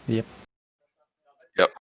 Yep. Yep.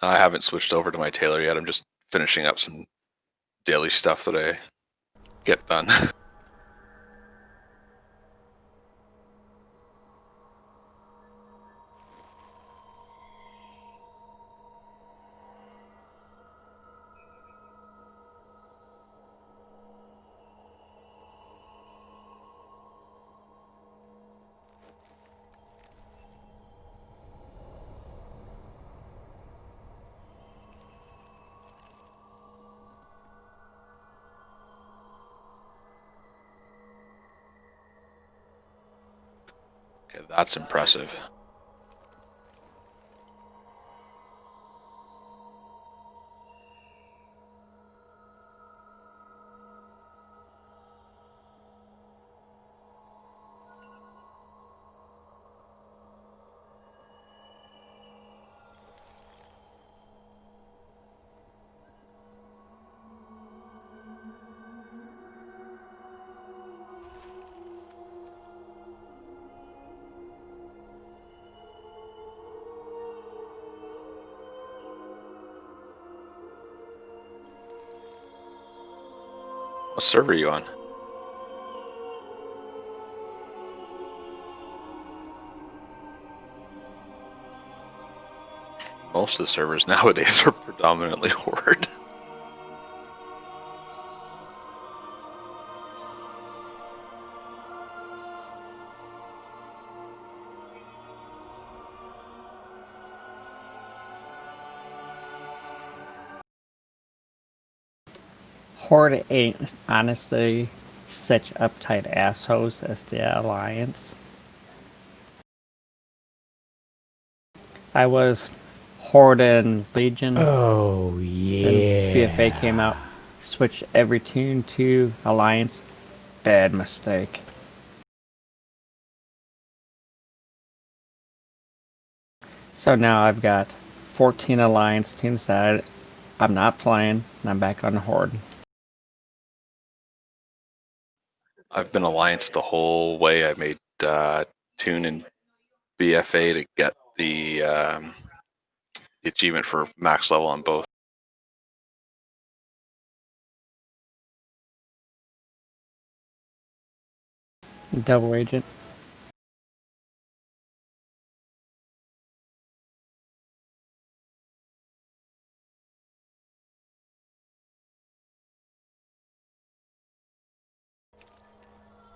I haven't switched over to my tailor yet. I'm just finishing up some daily stuff that I get done. Okay, that's impressive. What server are you on? Most of the servers nowadays are predominantly Horde. Horde ain't honestly such uptight assholes as the Alliance. I was Horde and Legion. Oh, Then yeah. BFA came out, switched every tune to Alliance. Bad mistake. So now I've got 14 Alliance teams that I'm not playing, and I'm back on Horde. I've been Alliance the whole way. I made Tune and BFA to get the achievement for max level on both. Double Agent.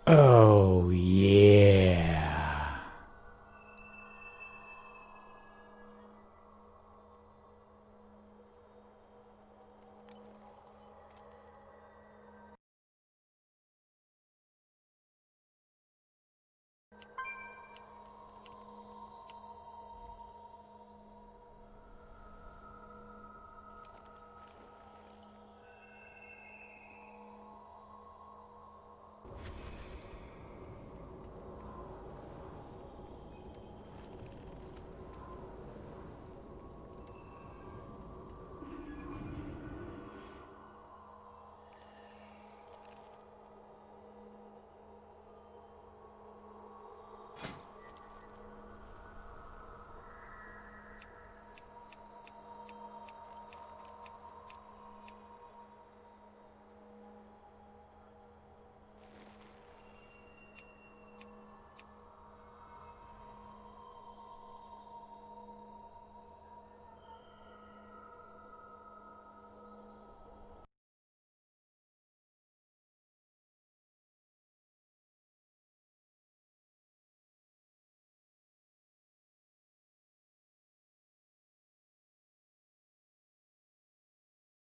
Oh, yeah.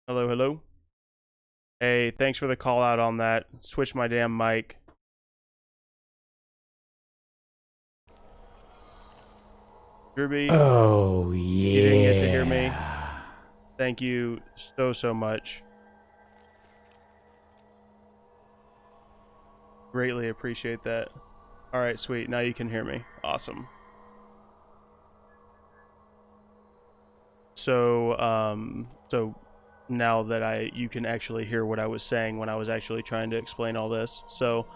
Hello, hello. Hey, thanks for the call out on that. Switch my damn mic. Ruby, Oh, yeah. you didn't get to hear me. Thank you so much. Greatly appreciate that. All right, sweet. Now you can hear me. Awesome. So now that you can actually hear what I was saying when I was actually trying to explain all this. So,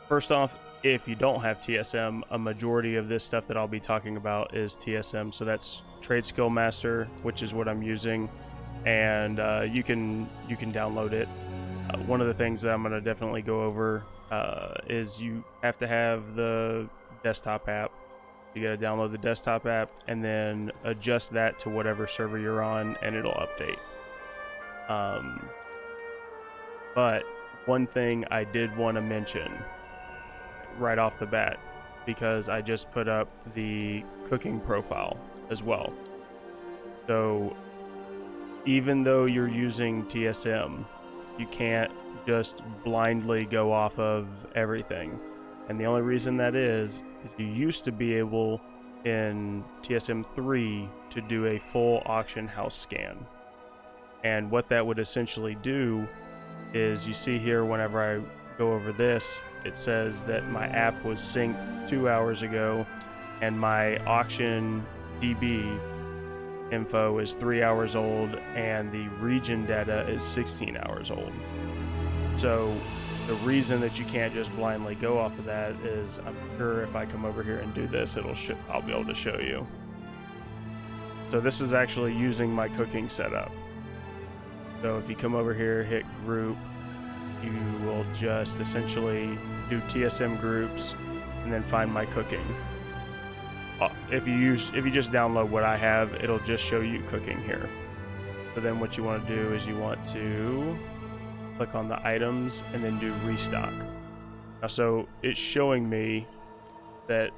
first off, if you don't have TSM, a majority of this stuff that I'll be talking about is TSM. So that's Trade Skill Master, which is what I'm using, and you can download it. One of the things that I'm going to definitely go over is you have to have the desktop app. You got to download the desktop app and then adjust that to whatever server you're on, and it'll update. But one thing I did want to mention right off the bat, because I just put up the cooking profile as well. So even though you're using TSM, you can't just blindly go off of everything. And the only reason that is you used to be able in TSM 3 to do a full auction house scan. And what that would essentially do is, you see here whenever I go over this, it says that my app was synced 2 hours ago and my auction DB info is 3 hours old and the region data is 16 hours old. So the reason that you can't just blindly go off of that is, I'm sure if I come over here and do this, I'll be able to show you. So this is actually using my cooking setup. So if you come over here, hit group, you will just essentially do TSM groups and then find my cooking. If you just download what I have, it'll just show you cooking here. So then what you want to do is you want to click on the items and then do restock. Now, so it's showing me that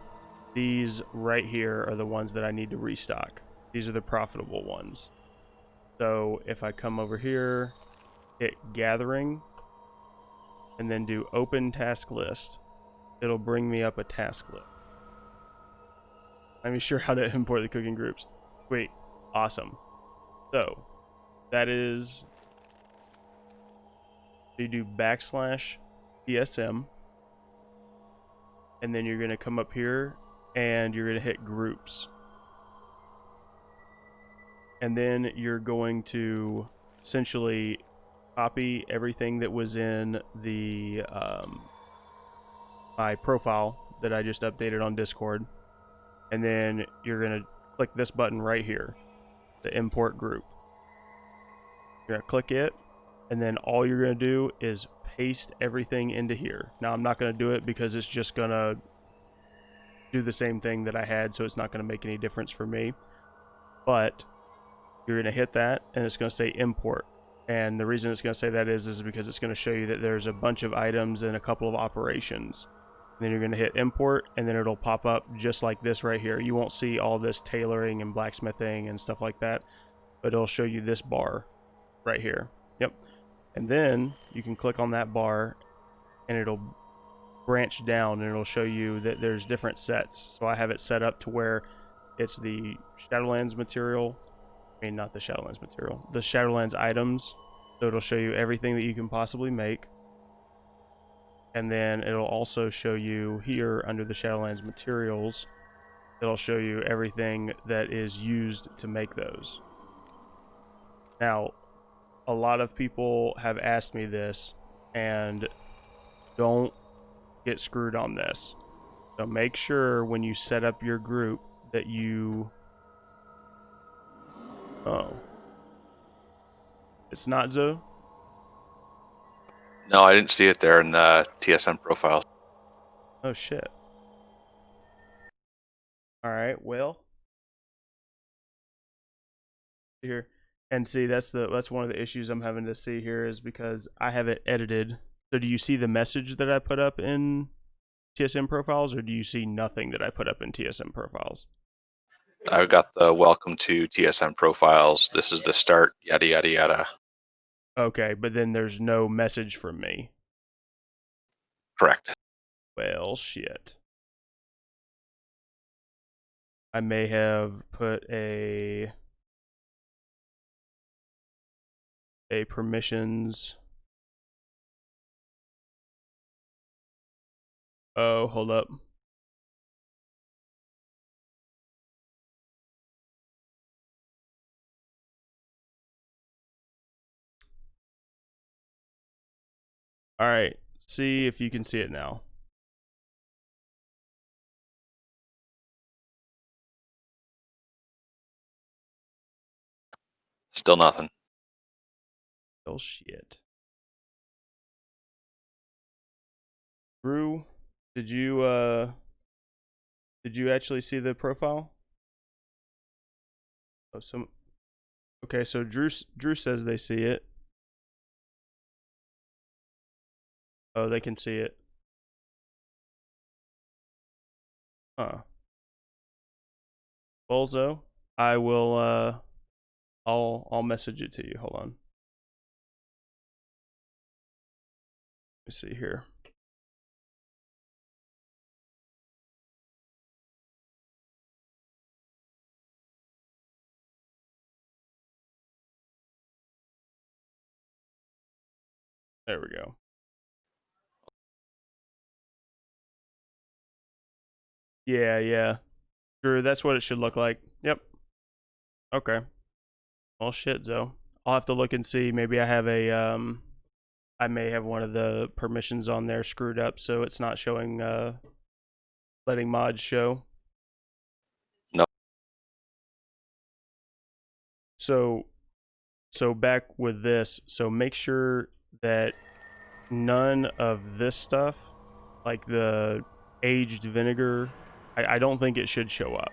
these right here are the ones that I need to restock. These are the profitable ones. So if I come over here, hit gathering, and then do open task list, it'll bring me up a task list. I'm sure how to import the cooking groups. Sweet. Awesome. So that is, you do \TSM, and then you're going to come up here and you're going to hit groups. And then you're going to essentially copy everything that was in the my profile that I just updated on Discord. And then you're going to click this button right here, the import group. You're going to click it, and then all you're going to do is paste everything into here. Now, I'm not going to do it because it's just going to do the same thing that I had, so it's not going to make any difference for me. But you're going to hit that, and it's going to say import. And the reason it's going to say that is because it's going to show you that there's a bunch of items and a couple of operations. And then you're going to hit import, and then it'll pop up just like this right here. You won't see all this tailoring and blacksmithing and stuff like that, but it'll show you this bar right here. Yep. And then you can click on that bar, and it'll branch down, and it'll show you that there's different sets. So I have it set up to where it's the Shadowlands material. I mean, not the Shadowlands material, the Shadowlands items. So it'll show you everything that you can possibly make. And then it'll also show you here under the Shadowlands materials, it'll show you everything that is used to make those. Now, a lot of people have asked me this, and don't get screwed on this. So make sure when you set up your group that you... Oh. It's not Zoe? No, I didn't see it there in the TSM profile. Oh shit. Alright, well. Here. And see, that's one of the issues I'm having to see here, is because I have it edited. So do you see the message that I put up in TSM profiles, or do you see nothing that I put up in TSM profiles? I've got the welcome to TSM profiles. This is the start, yada, yada, yada. Okay, but then there's no message from me. Correct. Well, shit. I may have put a permissions. Oh, hold up. All right, see if you can see it now. Still nothing. Oh shit. Drew, did you actually see the profile? Oh, okay, so Drew says they see it. Oh, they can see it. Huh. Bolzo, I will I'll message it to you. Hold on. Let me see here. There we go. Yeah. Drew, that's what it should look like. Yep. Okay. Well, shit, Zoe. I'll have to look and see. Maybe I have I may have one of the permissions on there screwed up, so it's not showing, letting mods show. No. So back with this. So make sure that none of this stuff, like the aged vinegar, I don't think it should show up.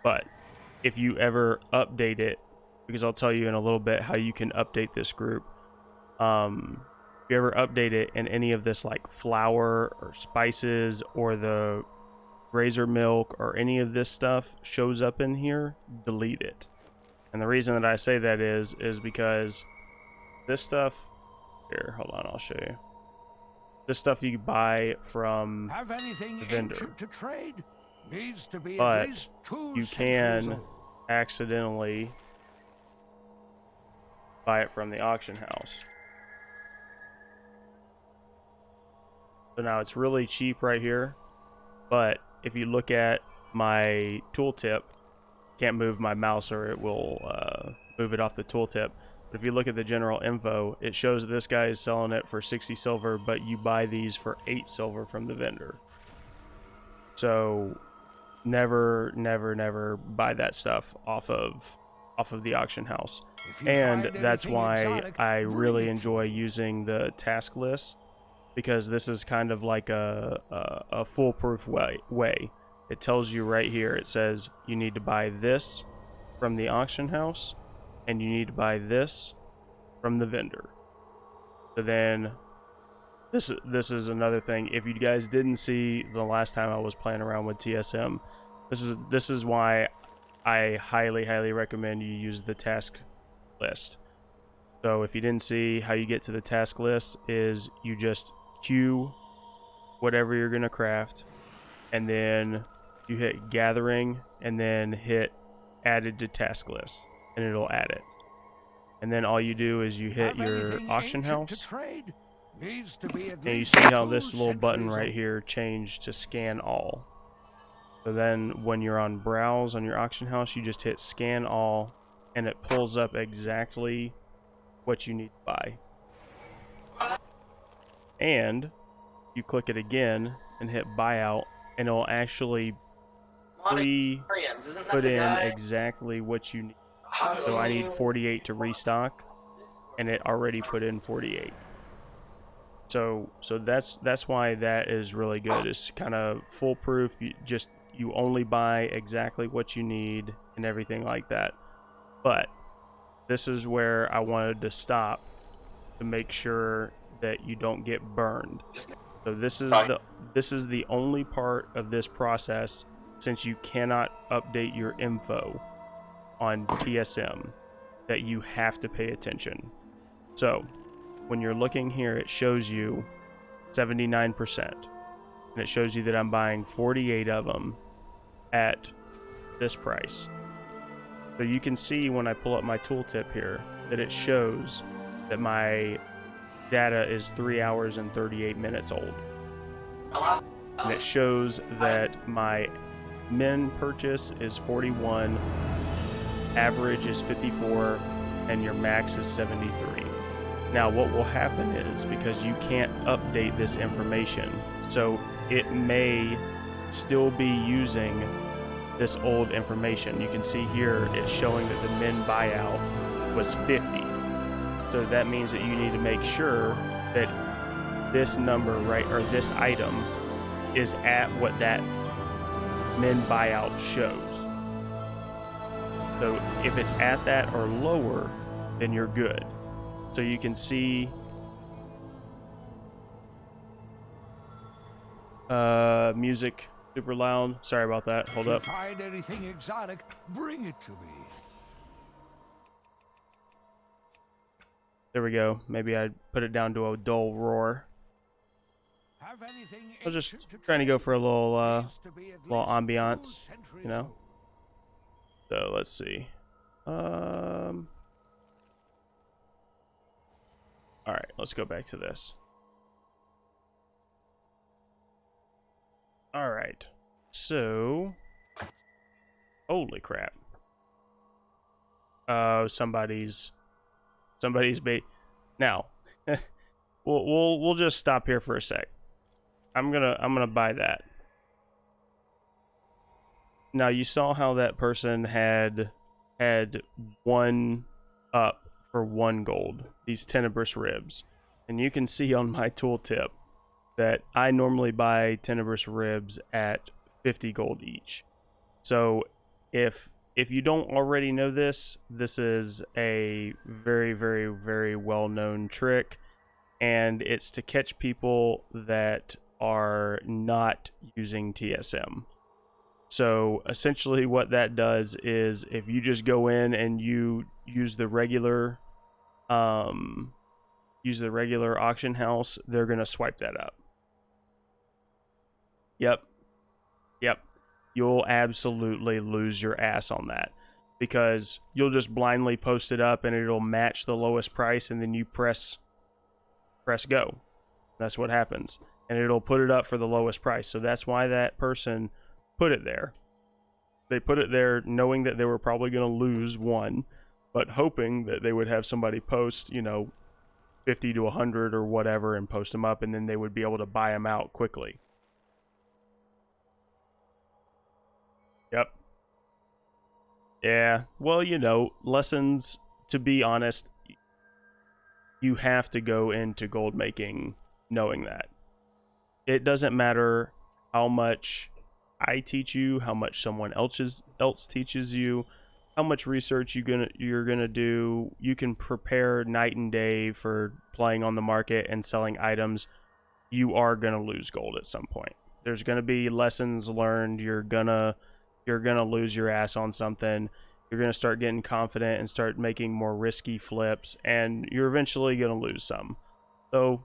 But if you ever update it, because I'll tell you in a little bit how you can update this group. If you ever update it and any of this like flour or spices or the razor milk or any of this stuff shows up in here, delete it. And the reason that I say that is because this stuff, here, hold on, I'll show you. This stuff you buy from the vendor, to trade? Needs to be but at least 2 you centuries can old. accidentally buy it from the auction house. So now it's really cheap right here, but if you look at my tooltip, can't move my mouse or it will move it off the tooltip. But if you look at the general info, it shows that this guy is selling it for 60 silver, but you buy these for 8 silver from the vendor. So never buy that stuff off of the auction house. If you And find that's anything why exotic, I bring really it to enjoy me. using the task list, because this is kind of like a foolproof way. It tells you right here, it says you need to buy this from the auction house and you need to buy this from the vendor. So then this is another thing. If you guys didn't see the last time I was playing around with TSM, this is why I highly recommend you use the task list. So if you didn't see, how you get to the task list is you just queue whatever you're going to craft, and then you hit gathering and then hit added to task list, and it'll add it. And then all you do is you hit Have your anything auction ancient to house, trade? Needs to be at and you least see how 2 this little button centuries right old. here changed to scan all. So then when you're on browse on your auction house, you just hit scan all, and it pulls up exactly what you need to buy. And you click it again and hit buyout, and it'll actually put in exactly what you need. So I need 48 to restock, and it already put in 48. So that's why that is really good. It's kind of foolproof. You only buy exactly what you need and everything like that. But this is where I wanted to stop to make sure that you don't get burned. So this is the only part of this process since you cannot update your info on TSM, that you have to pay attention. So when you're looking here, it shows you 79%, and it shows you that I'm buying 48 of them at this price. So you can see when I pull up my tooltip here that it shows that my data is 3 hours and 38 minutes old. And it shows that my min purchase is 41, average is 54, and your max is 73. Now what will happen is, because you can't update this information, so it may still be using this old information. You can see here it's showing that the min buyout was 50. So that means that you need to make sure that this number, right, or this item is at what that min buyout shows. So if it's at that or lower, then you're good. So you can see music super loud. Sorry about that. Hold up. If you find anything exotic, bring it to me. There we go. Maybe I put it down to a dull roar. Have anything I was just ancient to trying to go trade? for a little Needs to be at little least ambiance, 2 centuries you know? old. So let's see. All right, let's go back to this. All right. So, holy crap. Somebody's bait. Now, we'll just stop here for a sec. I'm gonna buy that. Now you saw how that person had one up for 1 gold, these tenebrous ribs. And you can see on my tooltip that I normally buy tenebrous ribs at 50 gold each. So if you don't already know this, this is a very, very, very well-known trick, and it's to catch people that are not using TSM. So essentially what that does is, if you just go in and you use the regular auction house, they're going to swipe that up. Yep. You'll absolutely lose your ass on that, because you'll just blindly post it up and it'll match the lowest price, and then you press go. That's what happens. And it'll put it up for the lowest price. So that's why that person put it there. They put it there knowing that they were probably going to lose one, but hoping that they would have somebody post, 50 to 100 or whatever, and post them up, and then they would be able to buy them out quickly. Yep. Yeah. Well, lessons, to be honest, you have to go into gold making knowing that. It doesn't matter how much I teach you, how much someone else teaches you, how much research you're gonna do. You can prepare night and day for playing on the market and selling items. You are gonna lose gold at some point. There's gonna be lessons learned. You're gonna lose your ass on something. You're gonna start getting confident and start making more risky flips, and you're eventually gonna lose some. So,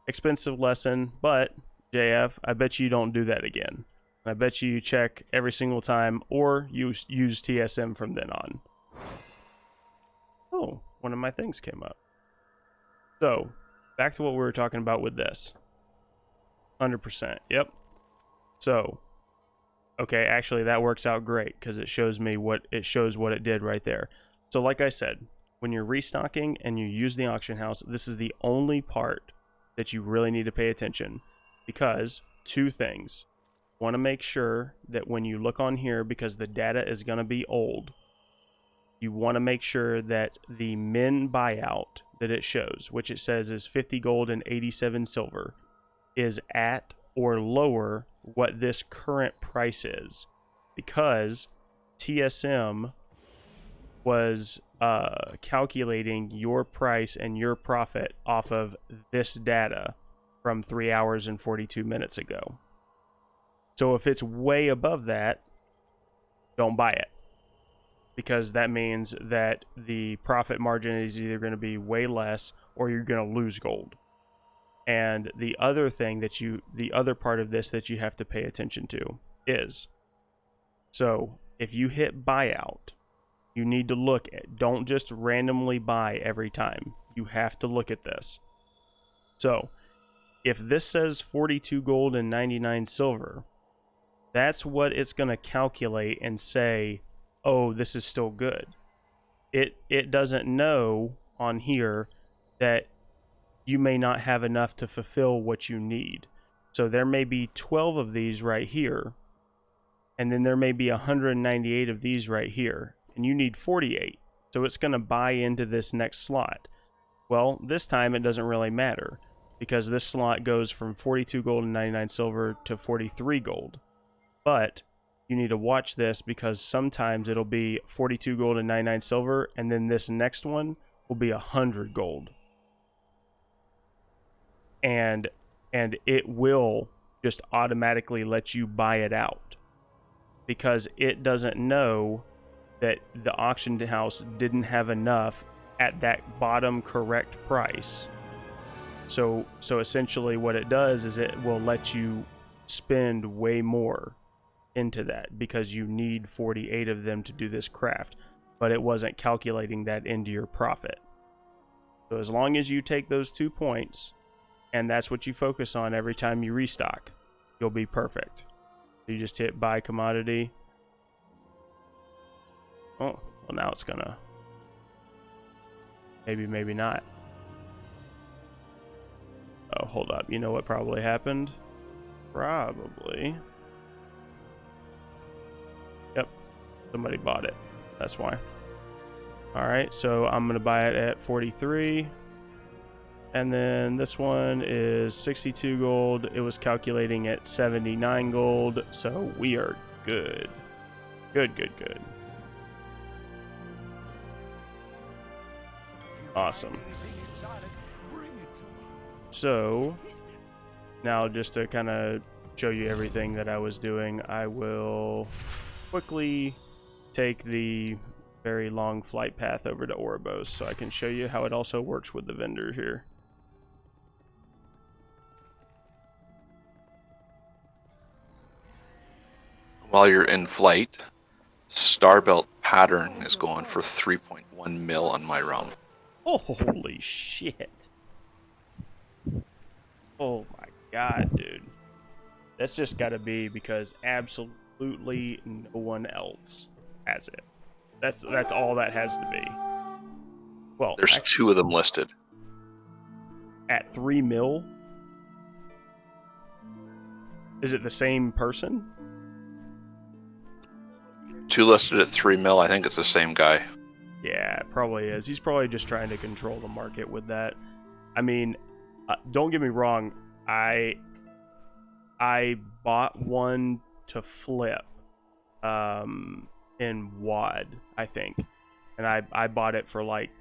expensive lesson, but JF, I bet you don't do that again. I bet you check every single time, or use TSM from then on. Oh, one of my things came up. So, back to what we were talking about with this. 100%. Yep. So, okay, actually that works out great, because it shows what it did right there. So like I said, when you're restocking and you use the auction house, this is the only part that you really need to pay attention, because 2 things. Want to make sure that when you look on here, because the data is going to be old, you want to make sure that the min buyout that it shows, which it says is 50 gold and 87 silver, is at or lower what this current price is, because TSM was calculating your price and your profit off of this data from 3 hours and 42 minutes ago. So if it's way above that, don't buy it, because that means that the profit margin is either going to be way less or you're going to lose gold. And the other thing the other part of this that you have to pay attention to is, so if you hit buyout, you need to look at, don't just randomly buy every time. You have to look at this. So if this says 42 gold and 99 silver, that's what it's going to calculate and say, oh, this is still good. It doesn't know on here that you may not have enough to fulfill what you need. So there may be 12 of these right here, and then there may be 198 of these right here, and you need 48. So it's going to buy into this next slot. Well, this time it doesn't really matter, because this slot goes from 42 gold and 99 silver to 43 gold. But you need to watch this, because sometimes it'll be 42 gold and 99 silver, and then this next one will be 100 gold. And it will just automatically let you buy it out, because it doesn't know that the auction house didn't have enough at that bottom correct price. So essentially what it does is it will let you spend way more into that, because you need 48 of them to do this craft, but it wasn't calculating that into your profit. So as long as you take those 2 points, and that's what you focus on every time you restock, you'll be perfect. You just hit buy commodity. Oh, well, now it's gonna, maybe not. Oh, hold up. You know what probably happened? Probably. Yep. Somebody bought it. That's why. Alright, so I'm going to buy it at 43. And then this one is 62 gold. It was calculating at 79 gold. So we are good. Good. Awesome. So now, just to kind of show you everything that I was doing, I will quickly take the very long flight path over to Oribos so I can show you how it also works with the vendor here. While you're in flight, Starbelt pattern is going for 3.1 mil on my realm. Oh, holy shit. Oh my god, dude. That's just gotta be because absolutely no one else has it. That's all that has to be. Well, There's actually, 2 of them listed. at 3 mil? Is it the same person? 2 listed at 3 mil. I think it's the same guy. Yeah, it probably is. He's probably just trying to control the market with that. I mean, don't get me wrong. I bought one to flip in WAD, I think. And I bought it for like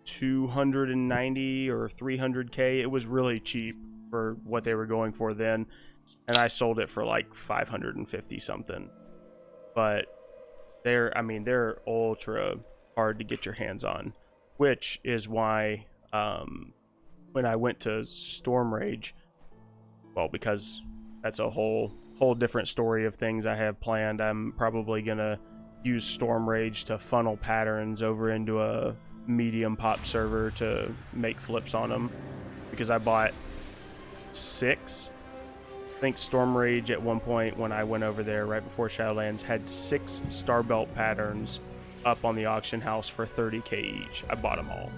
290 or 300k. It was really cheap for what they were going for then. And I sold it for like 550 something. But they're ultra hard to get your hands on, which is why when I went to Storm Rage, well, because that's a whole different story of things I have planned. I'm probably gonna use Storm Rage to funnel patterns over into a medium pop server to make flips on them, because I bought 6. I think Storm Rage at one point when I went over there right before Shadowlands had 6 Starbelt patterns up on the auction house for 30k each. I bought them all,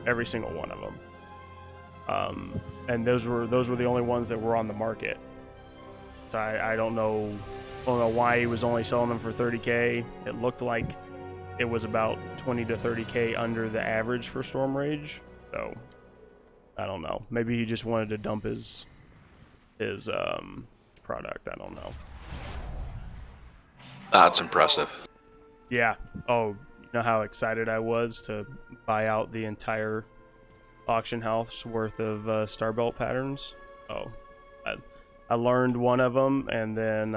every single one of them. And those were the only ones that were on the market. So I don't know why he was only selling them for 30k. It looked like it was about 20 to 30k under the average for Storm Rage. So I don't know. Maybe he just wanted to dump his product. I don't know. That's impressive. Yeah. Oh, you know how excited I was to buy out the entire auction house worth of Starbelt patterns? Oh, I learned one of them, and then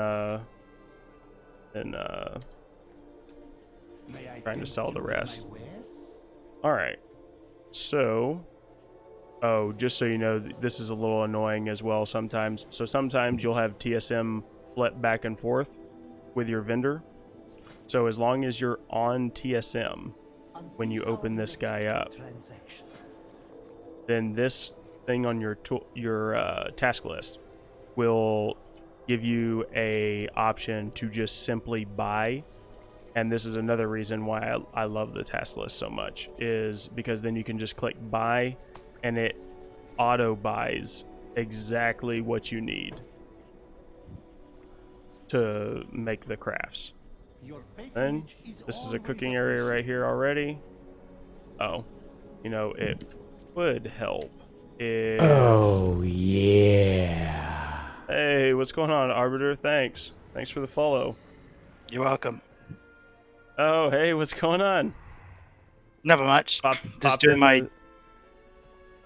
trying to sell the rest. All right. So, oh, just so you know, this is a little annoying as well sometimes. So sometimes you'll have TSM flip back and forth with your vendor. So as long as you're on TSM when you open this guy up, then this thing on your task list will give you a option to just simply buy. And this is another reason why I love the task list so much, is because then you can just click buy and it auto buys exactly what you need to make the crafts. And this is a cooking area right here already. Oh, you know, it would help if... Oh, yeah. Hey, what's going on, Arbiter? Thanks for the follow. You're welcome. Oh, hey, what's going on? Never much. Popped doing in my the-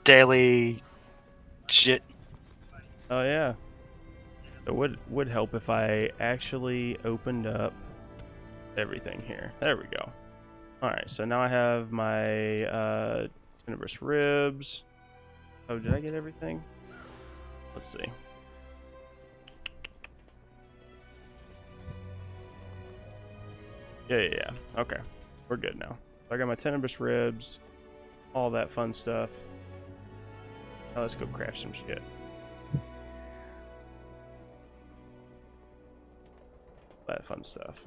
daily shit. Oh yeah. It would help if I actually opened up everything here. There we go. All right, so now I have my tenebrous ribs. Oh, did I get everything? Let's see. Yeah. Okay, we're good now. So I got my tenebrous ribs, all that fun stuff. Now let's go craft some shit. That fun stuff.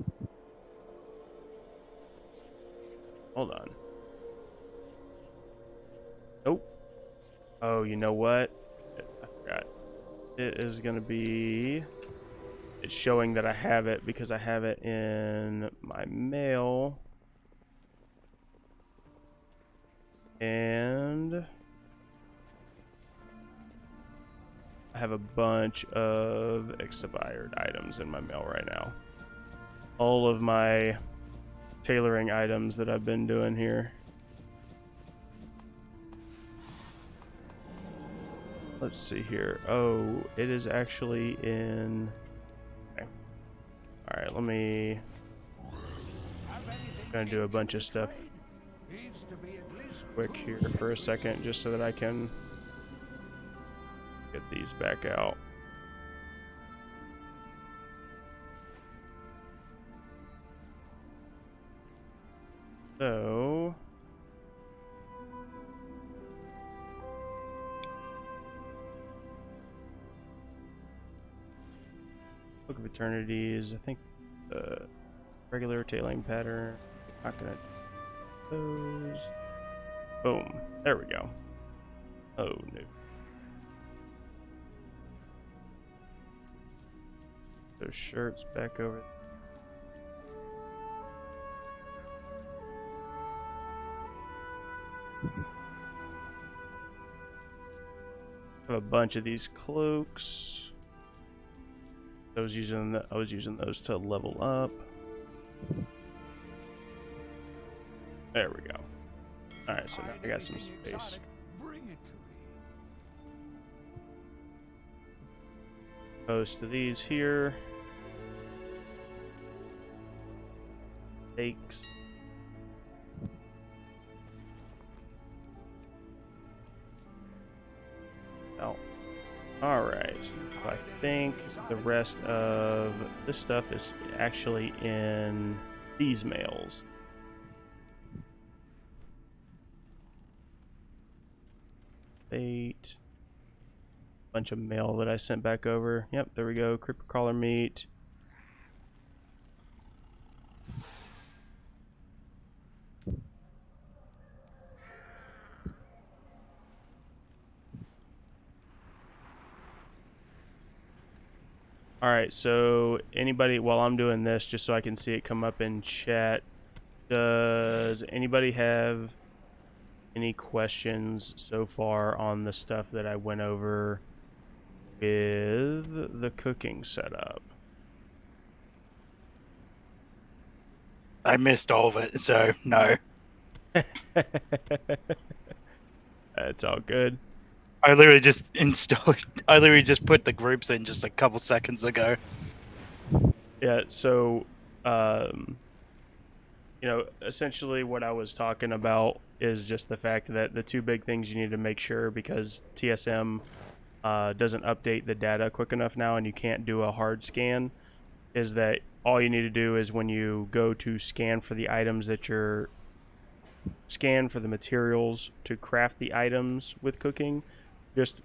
Hold on. Nope. Oh, you know what? I forgot. It is gonna be... It's showing that I have it because I have it in my mail. And... I have a bunch of expired items in my mail right now. All of my tailoring items that I've been doing here. Let's see here. Oh, it is actually in... Okay. Alright, let me... I'm gonna do a bunch of stuff quick here for a second, just so that I can get these back out. So... Book of Eternities, I think the regular tailing pattern, not gonna those. Boom, there we go. Oh no. Those shirts back over. Have a bunch of these cloaks. I was using those to level up. There we go. All right, so now I got some space. Post these here. Steaks. Oh. Alright. So I think the rest of this stuff is actually in these mails. Bunch of mail that I sent back over. Yep, there we go. Creeper crawler meat. Alright, so anybody, while I'm doing this, just so I can see it come up in chat, does anybody have any questions so far on the stuff that I went over with the cooking setup? I missed all of it, so no. That's all good. I literally just installed. I literally just put the groups in just a couple seconds ago. Yeah, so, essentially what I was talking about is just the fact that the two big things you need to make sure, because TSM doesn't update the data quick enough now and you can't do a hard scan, is that all you need to do is when you go to scan for the items that you're scan for the materials to craft the items with cooking, just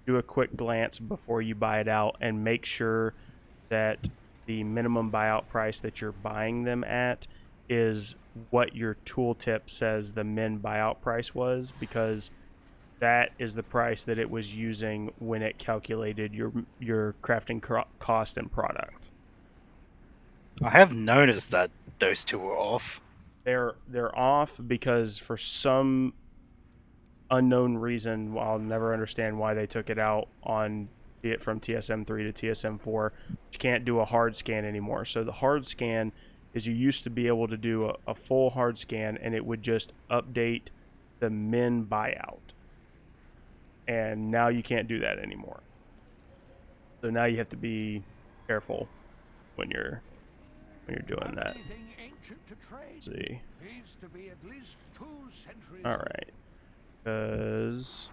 do a quick glance before you buy it out and make sure that the minimum buyout price that you're buying them at is what your tooltip says the min buyout price was, because that is the price that it was using when it calculated your crafting cost and product. I have noticed that those two were off. They're off because for some unknown reason, well, I'll never understand why they took it out on it from TSM 3 to TSM 4. You can't do a hard scan anymore. So the hard scan is, you used to be able to do a full hard scan and it would just update the min buyout. And now you can't do that anymore. So now you have to be careful when you're doing that. Anything ancient to trade Let's see. needs to be at least 2 centuries. All right. Because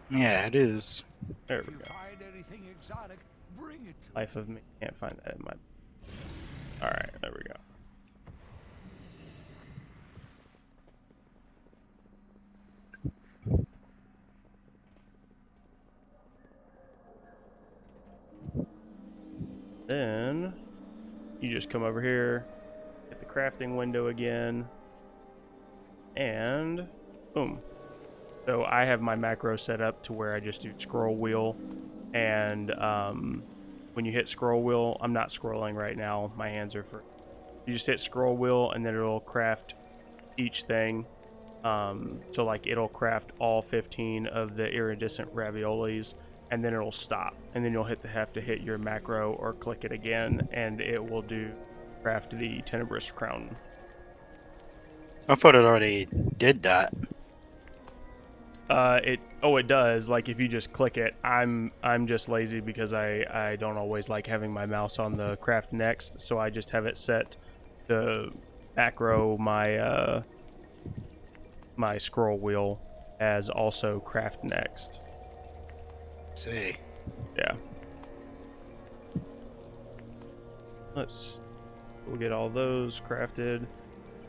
Yeah, it is. there If we you go. find anything exotic, bring it to Life of me. Can't find that in my. All right, there we go. Then you just come over here, hit the crafting window again, and boom. So I have my macro set up to where I just do scroll wheel, and when you hit scroll wheel, I'm not scrolling right now, my hands are free. You just hit scroll wheel and then it'll craft each thing. So like it'll craft all 15 of the iridescent raviolis, and then it'll stop, and then you'll have to hit your macro or click it again, and it will craft the tenebrous crown. I thought it already did that. It does. Like if you just click it, I'm just lazy because I don't always like having my mouse on the craft next, so I just have it set to macro my my scroll wheel as also craft next. See. Yeah. We'll get all those crafted,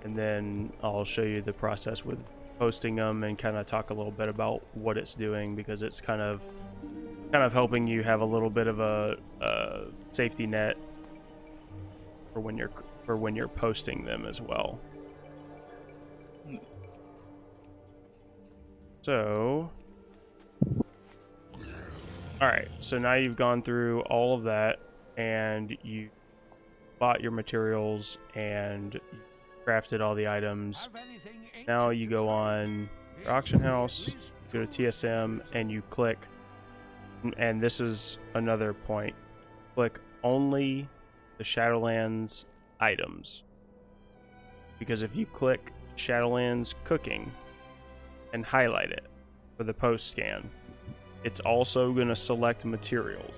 and then I'll show you the process with posting them and kind of talk a little bit about what it's doing, because it's kind of helping you have a little bit of a safety net for when you're posting them as well. So, all right, so now you've gone through all of that and you bought your materials and you crafted all the items. Have anything ancient Now you to go trade on needs your auction to be at house, least go to 2 TSM, centuries and you click, and this is another point, click only the Shadowlands items. Because if you click Shadowlands cooking and highlight it for the post scan, it's also going to select materials.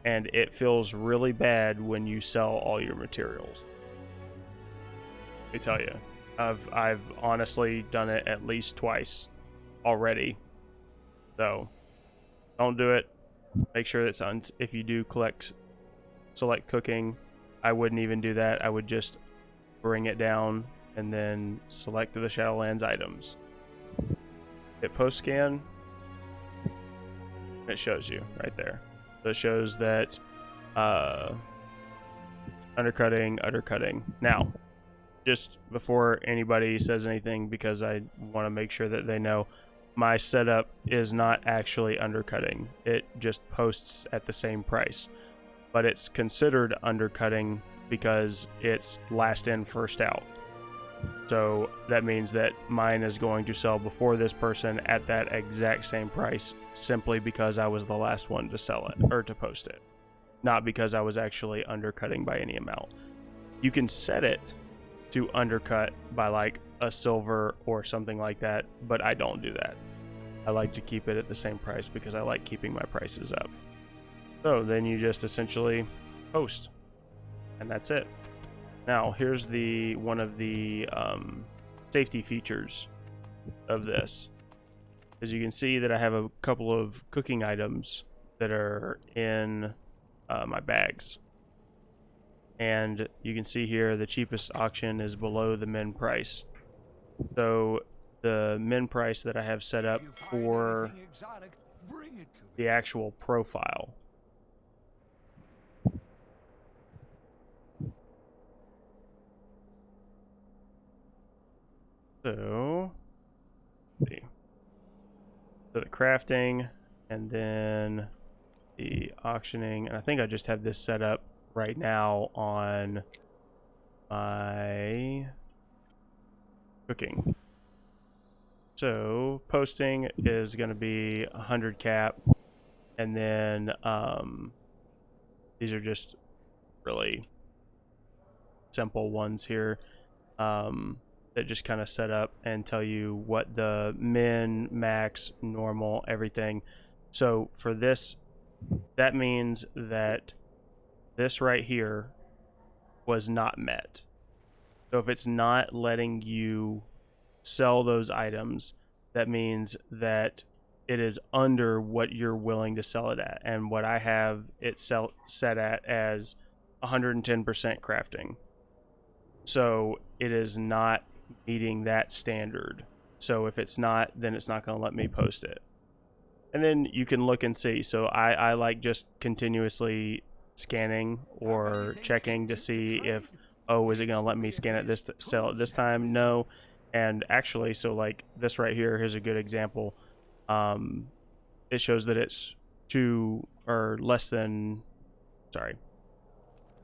And it feels really bad when you sell all your materials. Let me tell you, I've honestly done it at least twice already. So don't do it. Make sure that's if you do select cooking, I wouldn't even do that. I would just bring it down and then select the Shadowlands items. Hit post scan. It shows you right there. So it shows that undercutting. Now, just before anybody says anything, because I want to make sure that they know, my setup is not actually undercutting. It just posts at the same price. But it's considered undercutting because it's last in, first out. So that means that mine is going to sell before this person at that exact same price, simply because I was the last one to sell it or to post it, not because I was actually undercutting by any amount. You can set it to undercut by like a silver or something like that, but I don't do that. I like to keep it at the same price because I like keeping my prices up. So then you just essentially post, and that's it. Now here's one of the safety features of this. As you can see that I have a couple of cooking items that are in my bags. And you can see here the cheapest auction is below the min price. So the min price that I have set up for the actual profile so the crafting and then the auctioning, and I think I just have this set up right now on my cooking. So posting is going to be 100 cap, and then these are just really simple ones here that just kind of set up and tell you what the min, max, normal, everything. So for this, that means that this right here was not met. So if it's not letting you sell those items, that means that it is under what you're willing to sell it at. And what I have it set at as 110% crafting. So it is not meeting that standard. So if it's not, then it's not going to let me post it. And then you can look and see. So I like just continuously scanning or checking to see if, oh, is it going to let me scan it sell it this time? No. And actually, so like this right here, here's a good example. It shows that it's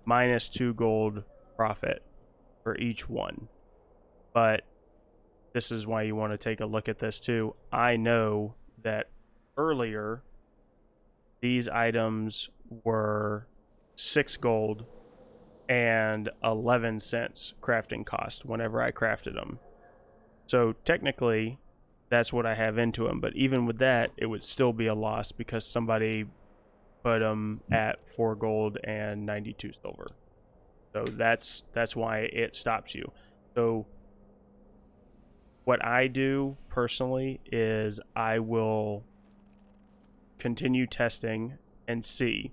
minus 2 gold profit for each one. But this is why you want to take a look at this too. I know that earlier these items were 6 gold and 11 cents crafting cost whenever I crafted them. So technically that's what I have into them, but even with that it would still be a loss because somebody put them at 4 gold and 92 silver. So that's why it stops you. So what I do personally is I will continue testing and see.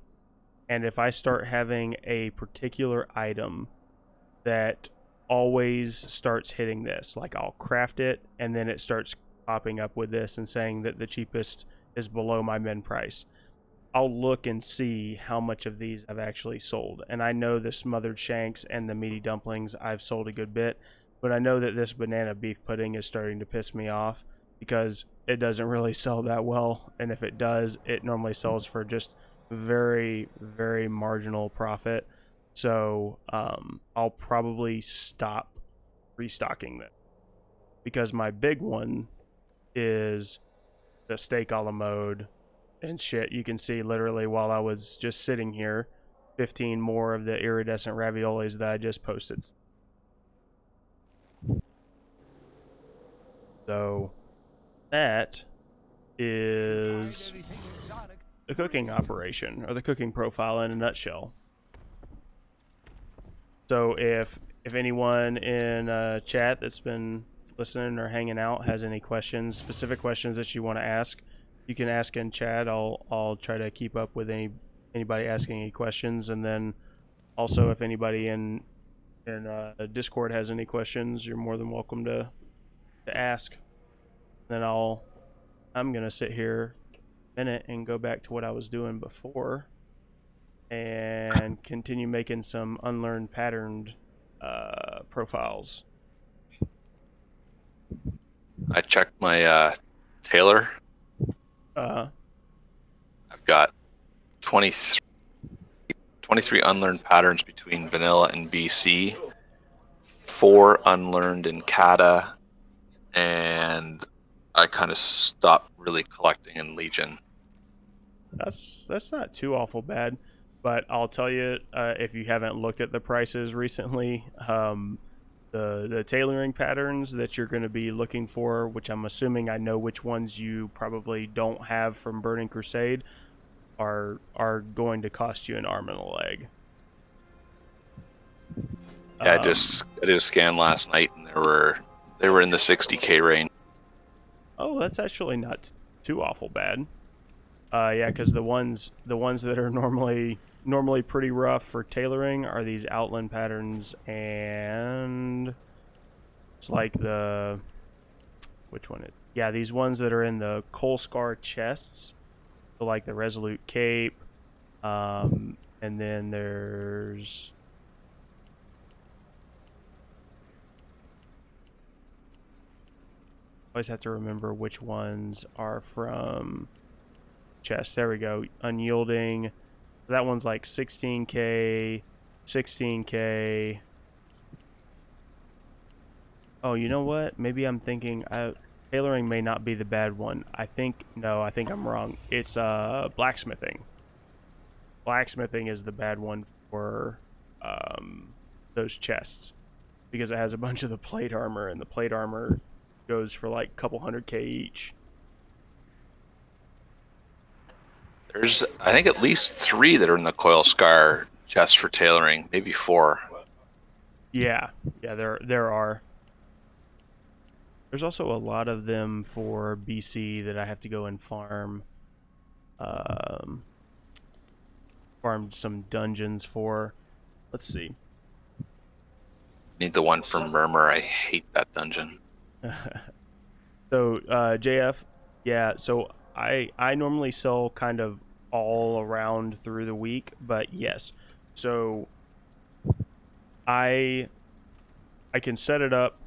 And if I start having a particular item that always starts hitting this, like I'll craft it and then it starts popping up with this and saying that the cheapest is below my min price, I'll look and see how much of these I've actually sold. And I know the smothered shanks and the meaty dumplings I've sold a good bit, but I know that this banana beef pudding is starting to piss me off because it doesn't really sell that well. And if it does, it normally sells for just very, very marginal profit. So I'll probably stop restocking that because my big one is the steak a la mode and shit. You can see literally while I was just sitting here, 15 more of the iridescent raviolis that I just posted. So that is the cooking operation, or the cooking profile in a nutshell. So if anyone in chat that's been listening or hanging out has any questions, specific questions that you want to ask, you can ask in chat. I'll try to keep up with anybody asking any questions, and then also if anybody in Discord has any questions, you're more than welcome to ask. Then I'm gonna sit here a minute and go back to what I was doing before and continue making some unlearned patterned profiles. I checked my Tailor. Uh-huh. I've got 23 unlearned patterns between vanilla and BC, 4 unlearned in Kata, and I kind of stopped really collecting in Legion. That's not too awful bad. But I'll tell you, if you haven't looked at the prices recently, the tailoring patterns that you're going to be looking for, which I'm assuming I know which ones you probably don't have from Burning Crusade, are going to cost you an arm and a leg. Yeah, I did a scan last night, and they were in the 60K range. Oh, that's actually not too awful bad. Yeah, because the ones that are normally pretty rough for tailoring are these outland patterns, and it's like which one is? Yeah, these ones that are in the Coal Scar chests, so like the Resolute Cape, and then there's always have to remember which ones are from chest. There we go. Unyielding. That one's like 16k, 16k. Oh, you know what? Maybe I'm thinking tailoring may not be the bad one. I think I'm wrong. It's blacksmithing. Blacksmithing is the bad one for those chests because it has a bunch of the plate armor, and the plate armor goes for like a couple 100k each. There's, I think, at least 3 that are in the Coil Scar chest for tailoring, maybe 4. Yeah, there are. There's also a lot of them for BC that I have to go and farm. Farm some dungeons for. Let's see. Need the one from Murmur. I hate that dungeon. So JF, yeah. So I normally sell kind of all around through the week, but yes. So I can set it up.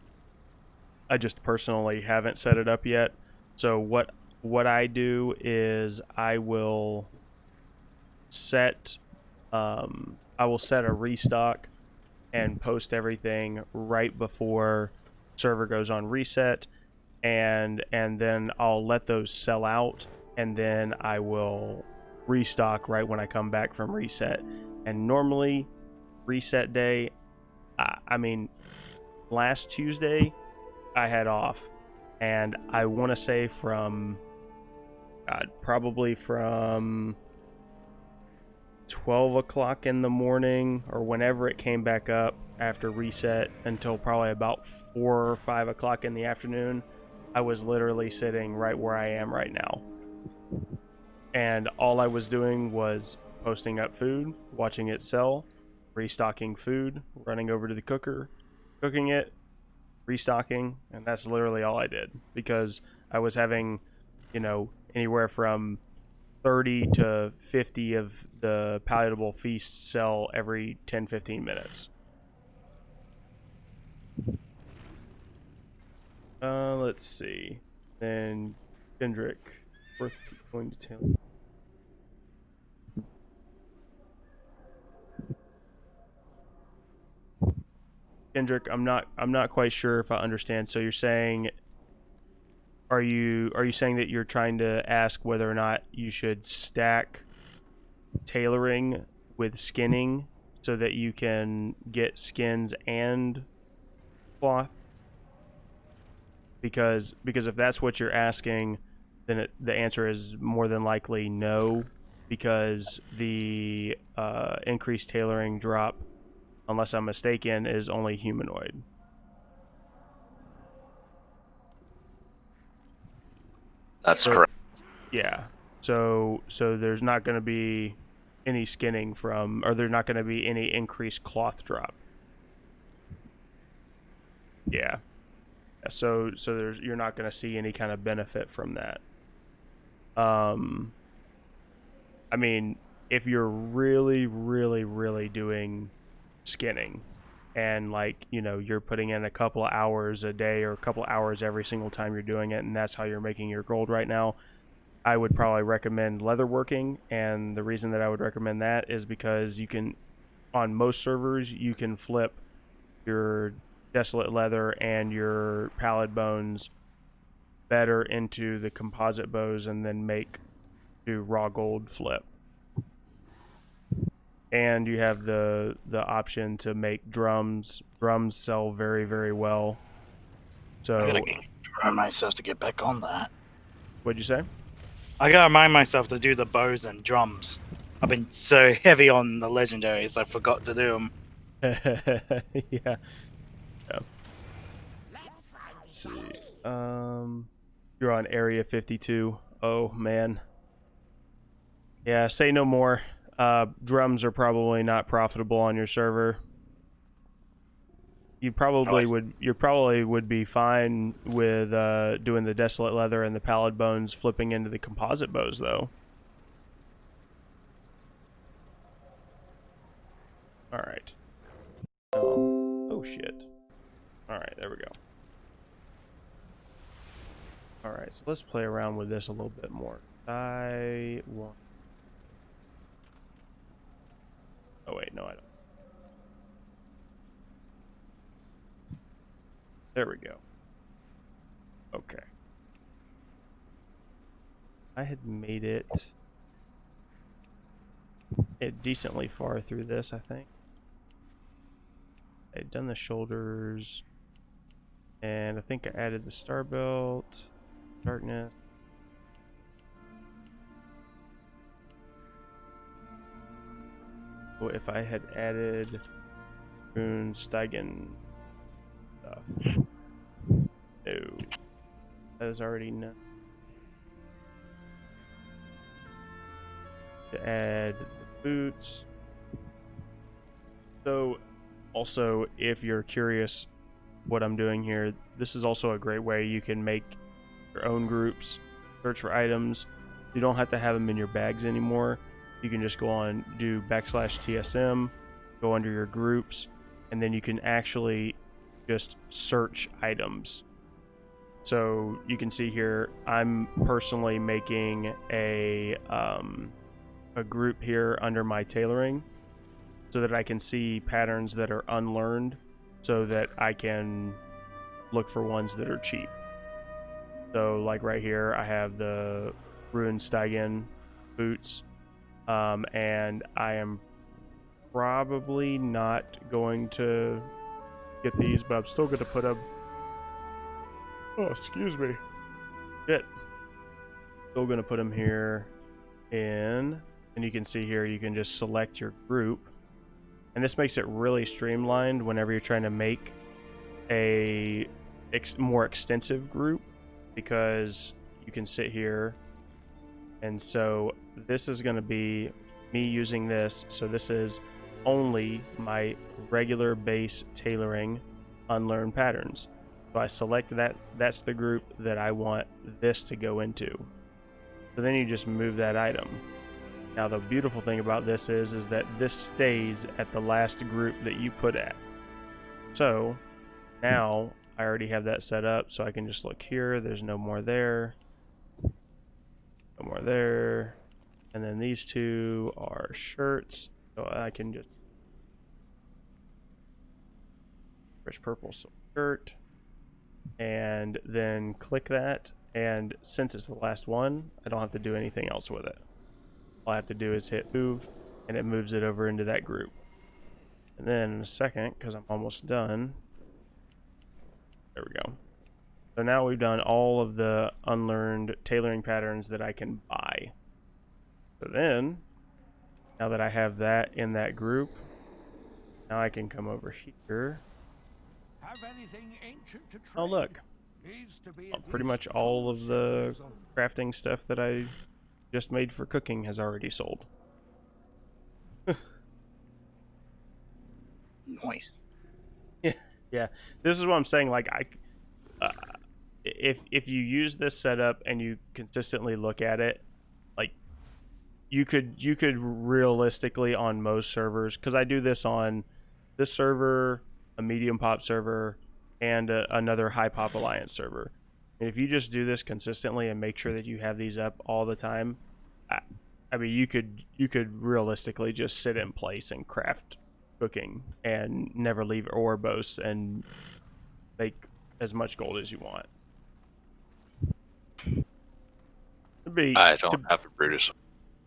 I just personally haven't set it up yet. So what I do is I will set a restock and post everything right before server goes on reset, and then I'll let those sell out, and then I will restock right when I come back from reset. And normally reset day, I mean last Tuesday I had off, and I want to say from probably from 12 o'clock in the morning or whenever it came back up after reset until probably about 4 or 5 o'clock in the afternoon, I was literally sitting right where I am right now. And all I was doing was posting up food, watching it sell, restocking food, running over to the cooker, cooking it, restocking, and that's literally all I did, because I was having, anywhere from 30 to 50 of the palatable feasts sell every 10-15 minutes. Let's see. Then Kendrick, worth going to town. Kendrick, I'm not quite sure if I understand. So you're saying, are you saying that you're trying to ask whether or not you should stack tailoring with skinning so that you can get skins and cloth? Because if that's what you're asking, then the answer is more than likely no, because the increased tailoring drop, unless I'm mistaken, is only humanoid. That's correct. Yeah. So there's not going to be any skinning from, or there's not going to be any increased cloth drop. Yeah. So you're not going to see any kind of benefit from that. I mean, if you're really, really, really doing skinning, and you're putting in a couple of hours a day or a couple of hours every single time you're doing it, and that's how you're making your gold right now, I would probably recommend leatherworking. And the reason that I would recommend that is because you can, on most servers, you can flip your desolate leather and your pallid bones better into the composite bows and then make do raw gold flip. and you have the option to make drums. Drums sell very, very well. I So gotta remind myself to get back on that. what'd you say? I gotta remind myself to do the bows and drums. I've been so heavy on the legendaries, I forgot to do them. Yeah. Let's see. You're on Area 52. Oh man. Yeah, say no more. Drums are probably not profitable on your server. You probably would be fine with doing the desolate leather and the pallid bones flipping into the composite bows though. All right. Oh shit. All right, there we go. All right, so let's play around with this a little bit more. I want. Oh wait, no, I don't. There we go. Okay. I had made it decently far through this, I think. I had done the shoulders, and I think I added the star belt, darkness. Oh, if I had added Rune Steigen stuff. No. That is already no. To add the boots. So, also, if you're curious what I'm doing here, this is also a great way you can make your own groups, search for items. You don't have to have them in your bags anymore. You can just go on, do /TSM, go under your groups, and then you can actually just search items. So you can see here, I'm personally making a group here under my tailoring so that I can see patterns that are unlearned so that I can look for ones that are cheap. So like right here, I have the Rune Steigen boots, and I am probably not going to get these, but I'm still going to put them. Oh, excuse me. Shit. Still going to put them here in, and you can see here, you can just select your group. And this makes it really streamlined whenever you're trying to make a more extensive group, because you can sit here. And so this is going to be me using this. So this is only my regular base tailoring unlearned patterns. So I select that. That's the group that I want this to go into. So then you just move that item. Now the beautiful thing about this is that this stays at the last group that you put at. So now I already have that set up, so I can just look here. There's no more there. No more there. And then these two are shirts. So I can just rich purple shirt. And then click that. And since it's the last one, I don't have to do anything else with it. All I have to do is hit move, and it moves it over into that group. And then in a second, because I'm almost done, there we go. So now we've done all of the unlearned tailoring patterns that I can buy. So then, now that I have that in that group, now I can come over here. Have anything ancient to Oh, trade? look. Needs to be at Pretty least much all 2 of the centuries old. crafting stuff that I just made for cooking has already sold. Nice. Yeah, this is what I'm saying. Like, if you use this setup and you consistently look at it, like you could realistically on most servers, because I do this on this server, a medium pop server, and another high pop alliance server. And if you just do this consistently and make sure that you have these up all the time, I mean, you could realistically just sit in place and craft cooking and never leave Orbos and make as much gold as you want. I don't have a Brutus.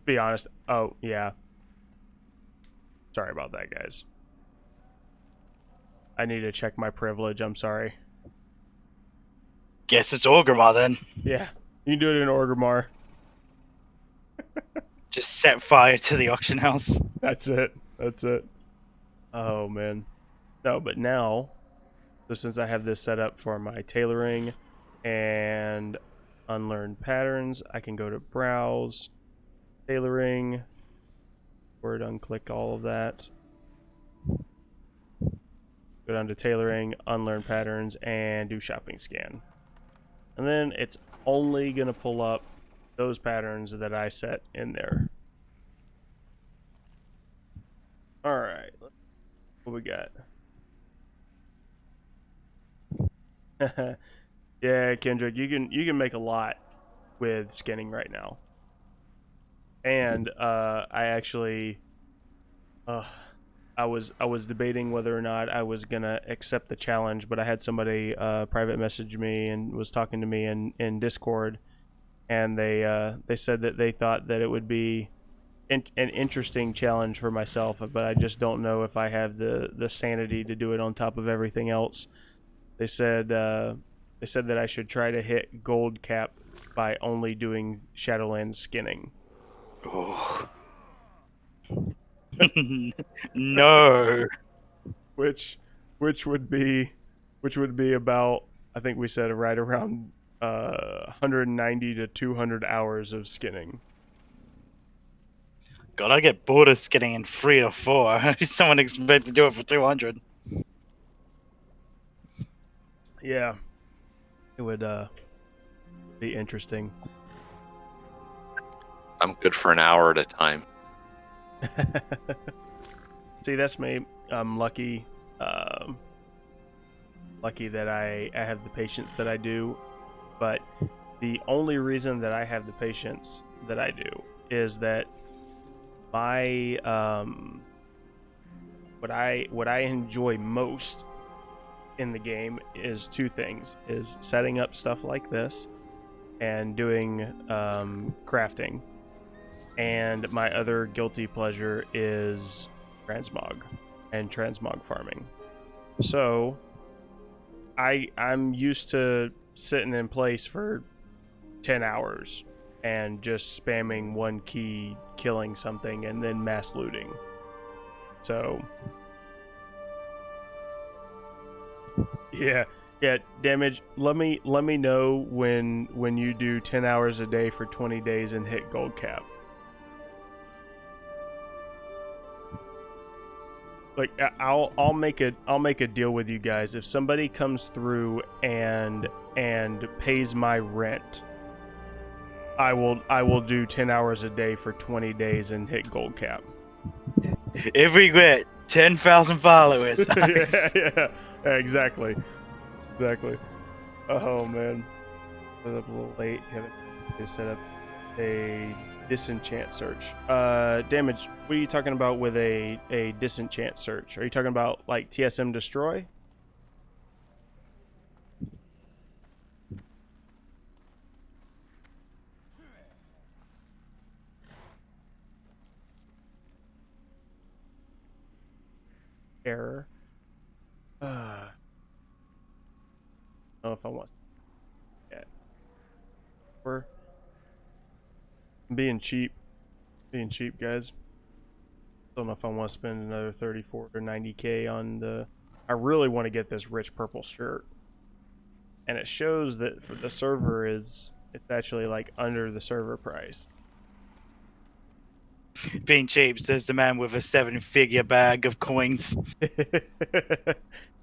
Be honest. Oh yeah. Sorry about that, guys. I need to check my privilege. I'm sorry. Guess it's Orgrimmar then. Yeah, you can do it in Orgrimmar. Just set fire to the auction house. That's it. That's it. Oh man. No, but now, so since I have this set up for my tailoring and unlearned patterns, I can go to browse, tailoring, word unclick all of that. Go down to tailoring, unlearn patterns, and do shopping scan. And then it's only going to pull up those patterns that I set in there. All right. What we got? Yeah, Kendrick, you can make a lot with skinning right now. And I actually I was debating whether or not I was gonna accept the challenge, but I had somebody private message me and was talking to me in Discord, and they said that they thought that it would be an interesting challenge for myself, but I just don't know if I have the sanity to do it on top of everything else. They said that I should try to hit gold cap by only doing Shadowlands skinning. Oh, No. which would be about, I think we said right around 190 to 200 hours of skinning. God, I get bored of skinning in 3 or 4. Someone expect to do it for 200. Yeah, it would be interesting. I'm good for an hour at a time. See, that's me. I'm lucky. Lucky that I have the patience that I do. But the only reason that I have the patience that I do is that my what I enjoy most in the game is two things: is setting up stuff like this and doing crafting. And my other guilty pleasure is transmog and transmog farming. So I'm used to sitting in place for 10 hours and just spamming one key, killing something, and then mass looting. So yeah, damage. Let me know when you do 10 hours a day for 20 days and hit gold cap. Like, I'll make a deal with you guys. If somebody comes through and pays my rent, I will do 10 hours a day for 20 days and hit gold cap. If we get 10,000 followers. yeah, exactly. Oh man, set up a little late. They set up a disenchant search. Damage. What are you talking about with a disenchant search? Are you talking about like TSM destroy? Error. I don't know if I want. Yeah. We're being cheap, guys. Don't know if I want to spend another 34 or 90k on the. I really want to get this rich purple shirt, and it shows that for the server it's actually like under the server price. Being cheap, says the man with a 7-figure bag of coins.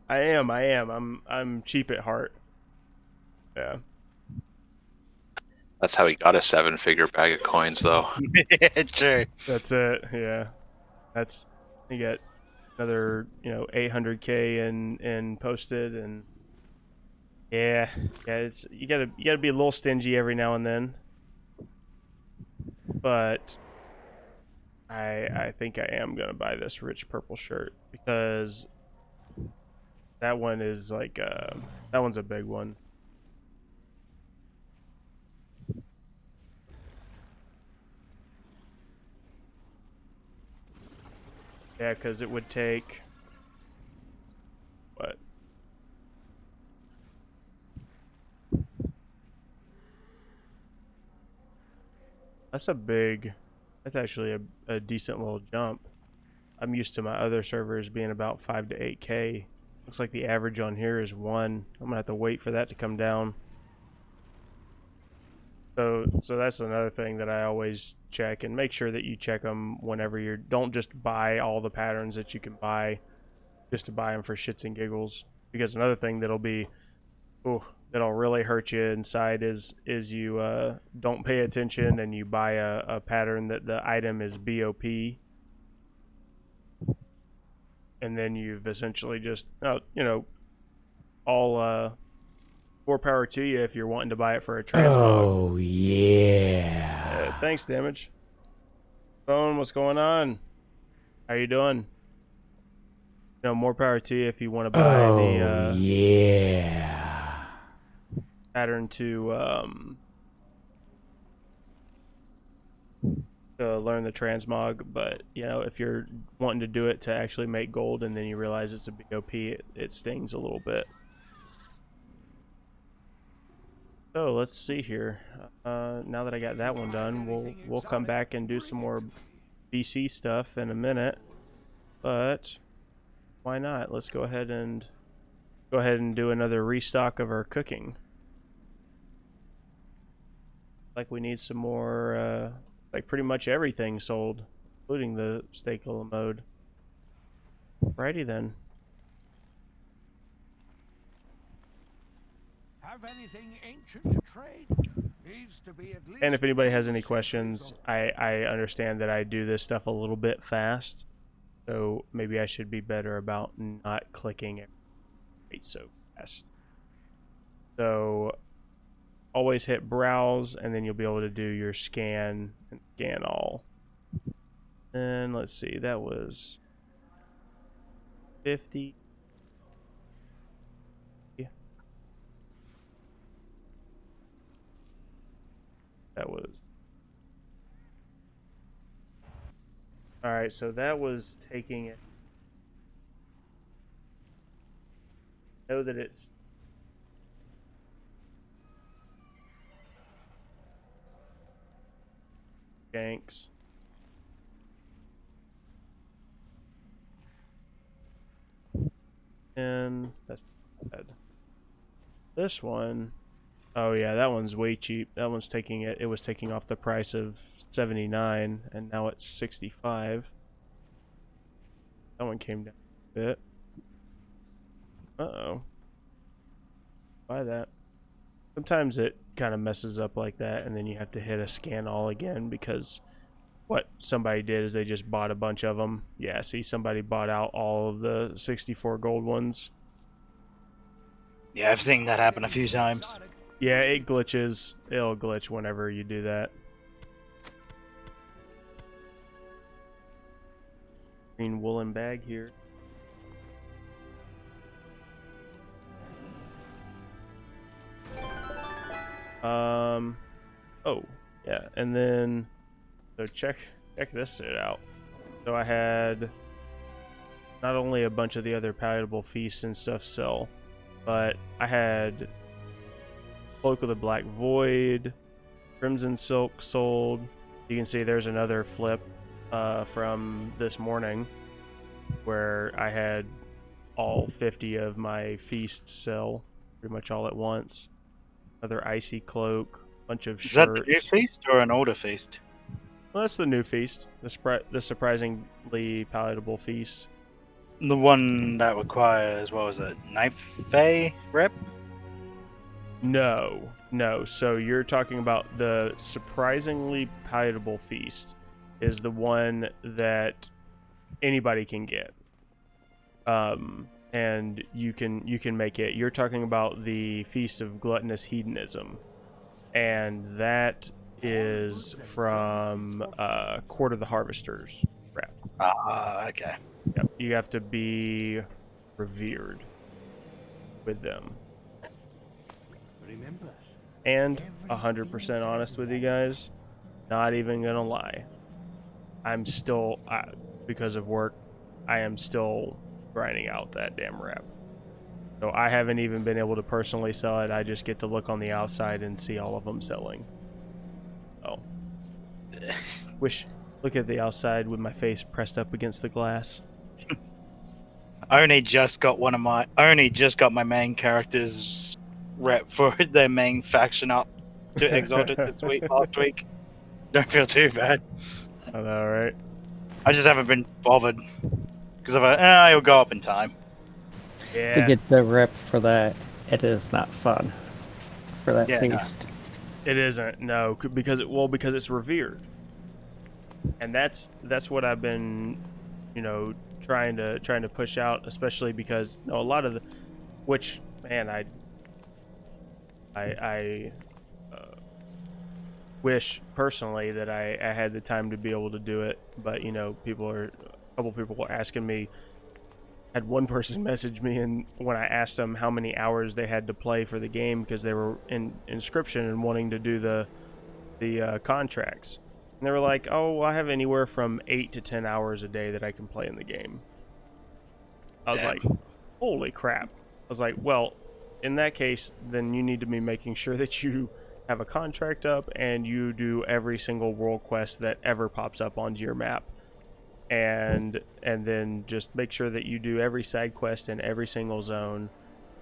I am. I'm cheap at heart. Yeah. That's how he got a 7-figure bag of coins, though. True. That's it. Yeah. That's, you get another 800k in posted, and yeah, it's you gotta be a little stingy every now and then, but I think I am gonna buy this rich purple shirt because that one is like that one's a big one. Yeah, because it would take... What? That's a big... That's actually a decent little jump. I'm used to my other servers being about 5 to 8K. Looks like the average on here is 1. I'm gonna have to wait for that to come down. So that's another thing that I always check, and make sure that you check them whenever you're... Don't just buy all the patterns that you can buy just to buy them for shits and giggles. Because another thing that'll be... Ooh, that'll really hurt you inside is you don't pay attention and you buy a pattern that the item is BOP. And then you've essentially just, you know, all more power to you if you're wanting to buy it for a transmog. Oh, yeah. Thanks, Damage. Phone, what's going on? How you doing? You know, more power to you if you want to buy the yeah. pattern to learn the transmog, but you know, if you're wanting to do it to actually make gold and then you realize it's a BOP, it stings a little bit. So let's see here. Now that I got that one done, we'll come back and do some more BC stuff in a minute. But why not? Let's go ahead and do another restock of our cooking. Like we need some more. Like pretty much everything sold, including the stakeholder mode. Alrighty then. Have anything ancient to trade? Needs to be at least... And if anybody has any questions, I understand that I do this stuff a little bit fast, so maybe I should be better about not clicking it so fast. So always hit browse, and then you'll be able to do your scan and scan all. And let's see, that was 50. That was... Alright, so that was taking it. Know that it's... Janks. And that's bad. This one... Oh yeah, that one's way cheap. That one's taking it. It was taking off the price of 79, and now it's 65. That one came down a bit. Uh-oh. Buy that. Sometimes it kind of messes up like that, and then you have to hit a scan all again because what somebody did is they just bought a bunch of them. Yeah, see, somebody bought out all of the 64 gold ones. Yeah, I've seen that happen a few times. Yeah, it glitches. It'll glitch whenever you do that. Green woolen bag here. Oh, yeah, and then so check this shit out. So I had not only a bunch of the other palatable feasts and stuff sell, but I had Cloak of the Black Void, Crimson Silk sold. You can see there's another flip from this morning where I had all 50 of my feasts sell pretty much all at once. Another Icy Cloak, bunch of shirts. Is that the new feast or an older feast? Well, that's the new feast, the surprisingly palatable feast. The one that requires, what was it, Knife Fae rep? No. So you're talking about the surprisingly palatable feast is the one that anybody can get. And you can make it. You're talking about the Feast of Gluttonous Hedonism, and that is from Court of the Harvesters rep. Okay. Yep. You have to be revered with them. Remember, And 100% honest with you guys, not even gonna lie, I'm still because of work, I am still grinding out that damn rep. So I haven't even been able to personally sell it. I just get to look on the outside and see all of them selling. Oh. Look at the outside with my face pressed up against the glass. I only just got my main character's rep for their main faction up to Exalted last week. Don't feel too bad. I know, right? I just haven't been bothered because I'll go up in time. To Yeah, get the rep for that, it is not fun for that Yeah, no. feast. it isn't. No, because it's revered, and that's what I've been, trying to push out, especially because a lot of which man I wish personally that I had the time to be able to do it, but a couple people were asking me. Had one person message me, and when I asked them how many hours they had to play for the game because they were in inscription and wanting to do the contracts, and they were like, "Oh, well, I have anywhere from 8 to 10 hours a day that I can play in the game." I was Damn. like, "Holy crap!" I was like, "Well, in that case, then you need to be making sure that you have a contract up and you do every single world quest that ever pops up onto your map." And then just make sure that you do every side quest in every single zone,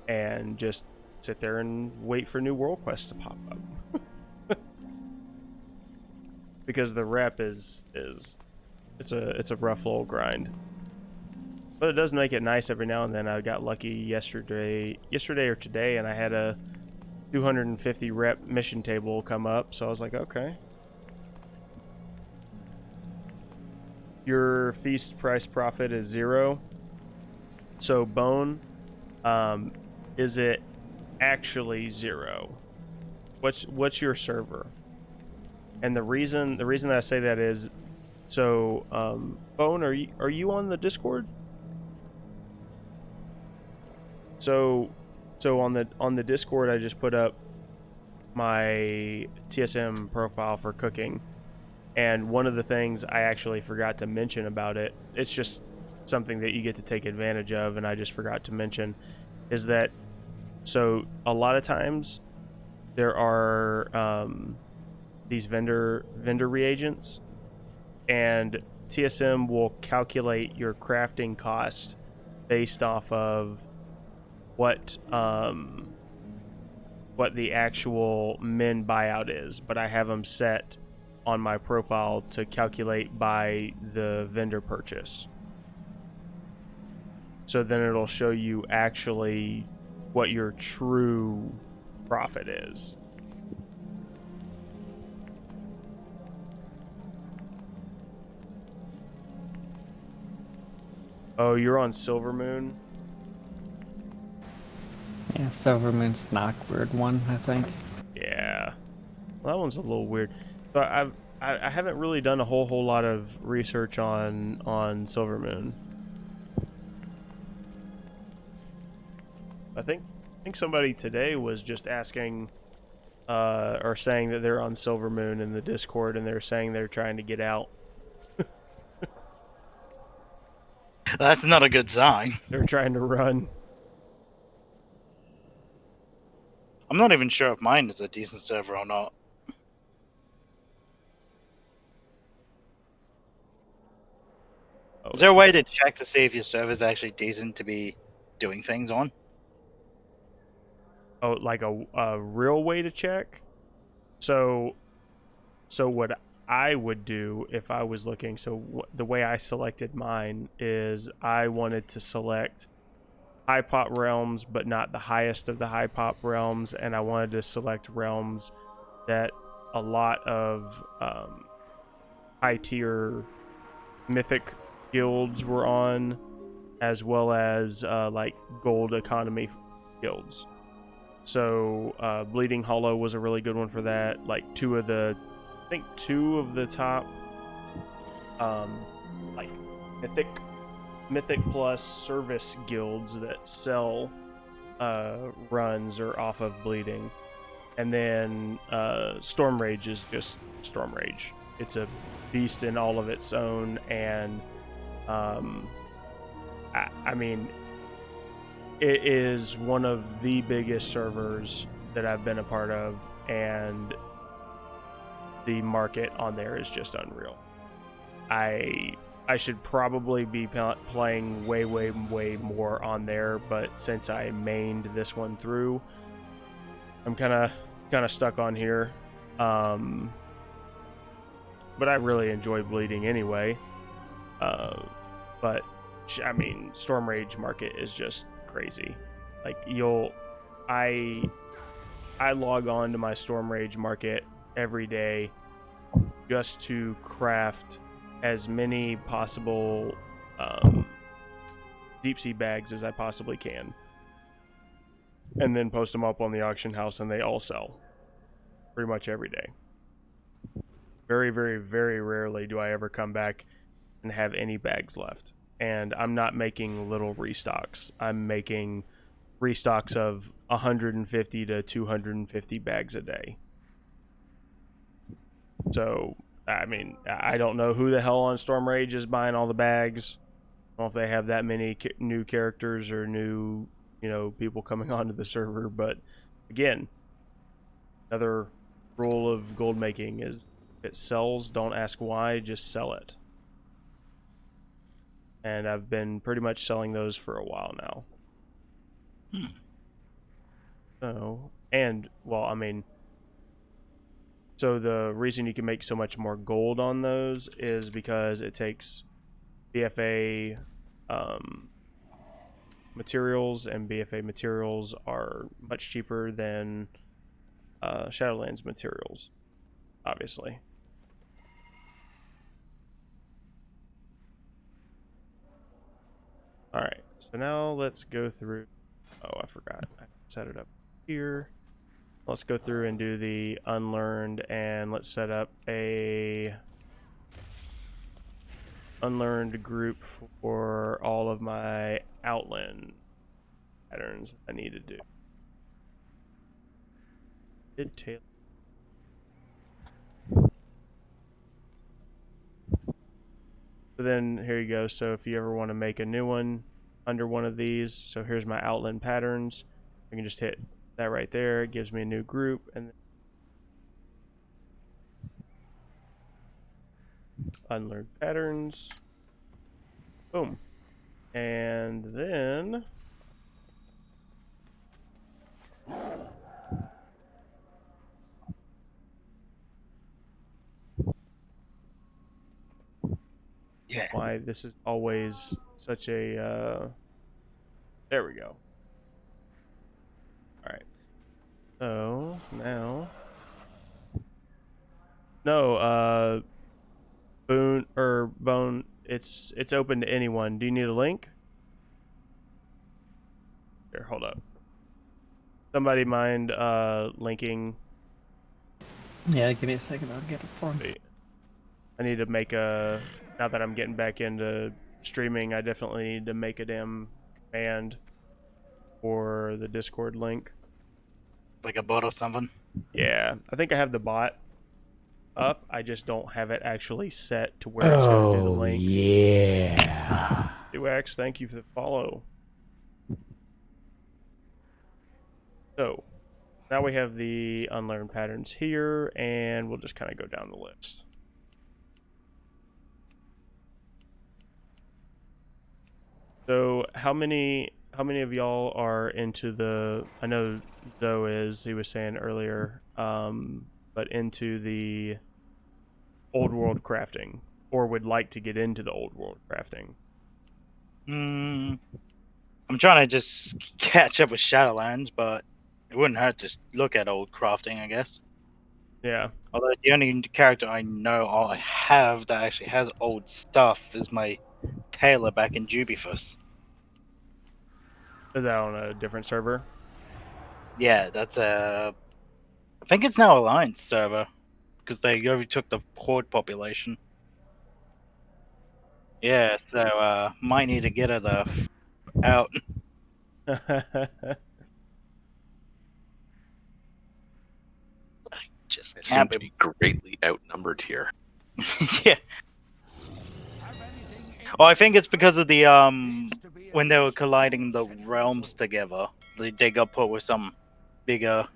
and just sit there and wait for new world quests to pop up. Because the rep it's a rough little grind, but it does make it nice every now and then. I got lucky yesterday or today, and I had a 250 rep mission table come up, so I was like, okay. Your feast price profit is 0. So bone, is it actually 0? What's your server? And the reason that I say that is, so Bone, are you on the Discord? So on the Discord, I just put up my TSM profile for cooking. And one of the things I actually forgot to mention about it, it's just something that you get to take advantage of, and I just forgot to mention, is that, so a lot of times there are these vendor reagents, and TSM will calculate your crafting cost based off of what the actual min buyout is, but I have them set on my profile to calculate by the vendor purchase. So then it'll show you actually what your true profit is. Oh, you're on Silver Moon? Yeah, Silvermoon's an awkward one, I think. Yeah. Well, that one's a little weird. So I haven't really done a whole lot of research on Silver Moon. I think somebody today was just asking or saying that they're on Silver Moon in the Discord, and they're saying they're trying to get out. That's not a good sign. They're trying to run. I'm not even sure if mine is a decent server or not. Oh, Is there a it's way just- to check to see if your server's actually decent to be doing things on? Oh, like a real way to check? So what I would do if I was looking, the way I selected mine is I wanted to select high pop realms, but not the highest of the high pop realms, and I wanted to select realms that a lot of high tier mythic guilds were on, as well as like gold economy guilds. So Bleeding Hollow was a really good one for that. Like two of the top like mythic plus service guilds that sell runs are off of Bleeding. And then Storm Rage is just Storm Rage. It's a beast in all of its own, and I mean, it is one of the biggest servers that I've been a part of, and the market on there is just unreal. I should probably be playing way more on there, but since I mained this one through, I'm kind of stuck on here. But I really enjoy bleeding anyway. But I mean, Storm Rage market is just crazy. Like I log on to my Storm Rage market every day just to craft as many possible deep sea bags as I possibly can, and then post them up on the auction house, and they all sell pretty much every day. Very rarely do I ever come back and have any bags left. And I'm not making little restocks. I'm making restocks of 150 to 250 bags a day. So, I mean, I don't know who the hell on Storm Rage is buying all the bags. I don't know if they have that many new characters or new, people coming onto the server. But again, another rule of gold making is if it sells, don't ask why, just sell it. And I've been pretty much selling those for a while now. So the reason you can make so much more gold on those is because it takes BFA materials, and BFA materials are much cheaper than Shadowlands materials, obviously. Alright, so now let's go through... Oh, I forgot. I set it up here. Let's go through and do the unlearned, and let's set up a unlearned group for all of my outland patterns I need to do. So then here you go. So if you ever want to make a new one under one of these, so here's my outland patterns. I can just hit that right there. It gives me a new group, and unlearned patterns. Boom. And then Yeah. why this is always such a there we go. All right. So now Bone, it's open to anyone. Do you need a link? Here, hold up. Somebody mind linking? Yeah, give me a second. I'll get it for you. I need to make a... Now that I'm getting back into streaming, I definitely need to make a damn command for the Discord link. Like a bot or something. Yeah, I think I have the bot up. I just don't have it actually set to where it's going to do the link. Yeah. UX, thank you for the follow. So, now we have the unlearned patterns here, and we'll just kind of go down the list. So, how many of y'all are into the... I know Zoe is, he was saying earlier, but into the old world crafting, or would like to get into the old world crafting? I'm trying to just catch up with Shadowlands, but it wouldn't hurt to look at old crafting, I guess. Yeah. Although the only character I know I have that actually has old stuff is my tailor back in Jubifus. Is that on a different server? Yeah, that's a... I think it's now Alliance server, because they overtook the Horde population. Yeah, so might need to get it out. Just It seemed to be greatly outnumbered here. Yeah. Oh, I think it's because of the when they were colliding the realms together, they got put with some bigger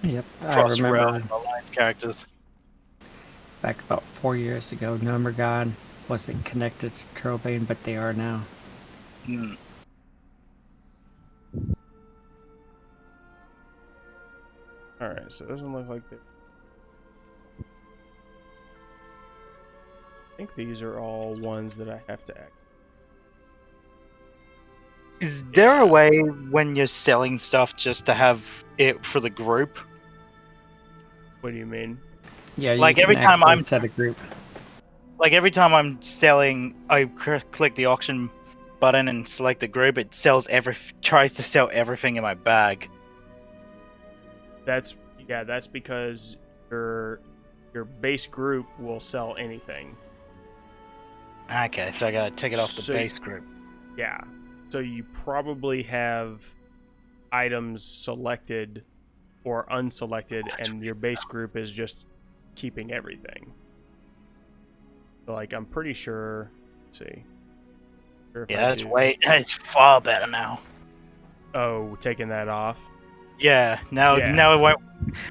Yep, I cross realm remember alliance characters. back about 4 years ago, Nomergon wasn't connected to Trobane, but they are now. Hmm. Alright, so it doesn't look like they... I think these are all ones that I have to act. Is there a way when you're selling stuff just to have it for the group? What do you mean? Yeah, you Like can every time actually set a group. I'm selling, I click the auction button and select the group. It tries to sell everything in my bag. That's because your base group will sell anything. Okay, so I gotta take it off the So- base group. Yeah. So you probably have items selected or unselected, and your base group is just keeping everything. So, like, I'm pretty sure. Let's see. Sure if I do- It's far better now. Oh, taking that off. Yeah, now Yeah. now it won't.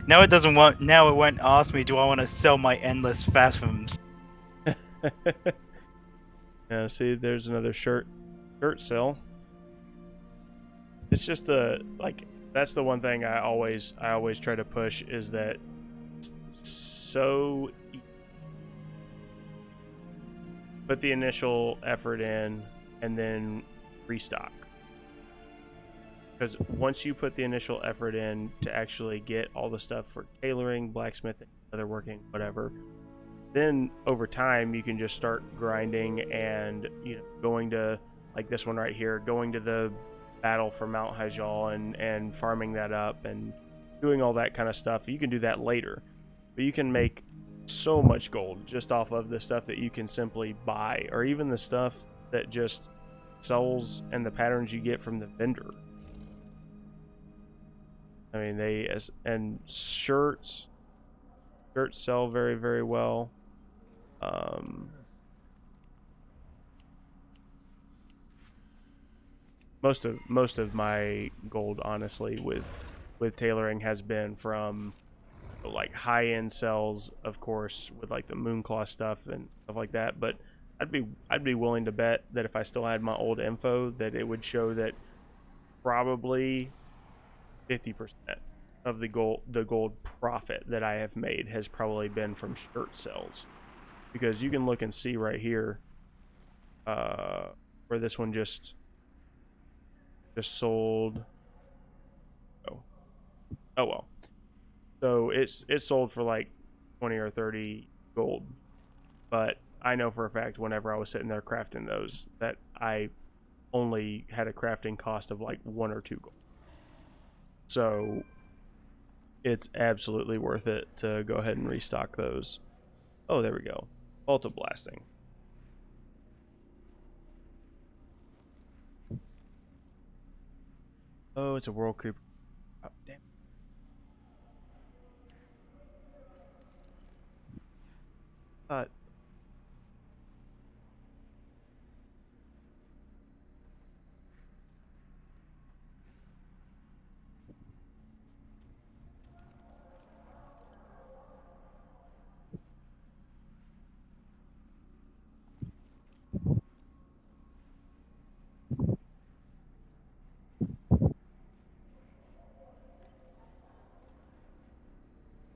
Now it doesn't want. Now it won't ask me. Do I want to sell my endless phasms? Yeah. See, there's another shirt sale. It's just that's the one thing I always try to push is that so put the initial effort in and then restock. Because once you put the initial effort in to actually get all the stuff for tailoring, blacksmithing, leatherworking, whatever, then over time you can just start grinding and going to like this one right here, going to the battle for Mount Hajjal and farming that up and doing all that kind of stuff. You can do that later, but you can make so much gold just off of the stuff that you can simply buy, or even the stuff that just sells and the patterns you get from the vendor. I mean, and shirts sell very, very well. Most of my gold, honestly, with tailoring has been from like high end sells, of course, with like the Moonclaw stuff and stuff like that. But I'd be willing to bet that if I still had my old info, that it would show that probably 50% of the gold profit that I have made has probably been from shirt sales, because you can look and see right here where this one just sold. Oh well. So it sold for like 20 or 30 gold, but I know for a fact whenever I was sitting there crafting those that I only had a crafting cost of like 1 or 2 gold. So it's absolutely worth it to go ahead and restock those. Oh, there we go. Ultra blasting. Oh, it's a world creeper. Oh, damn. Uh,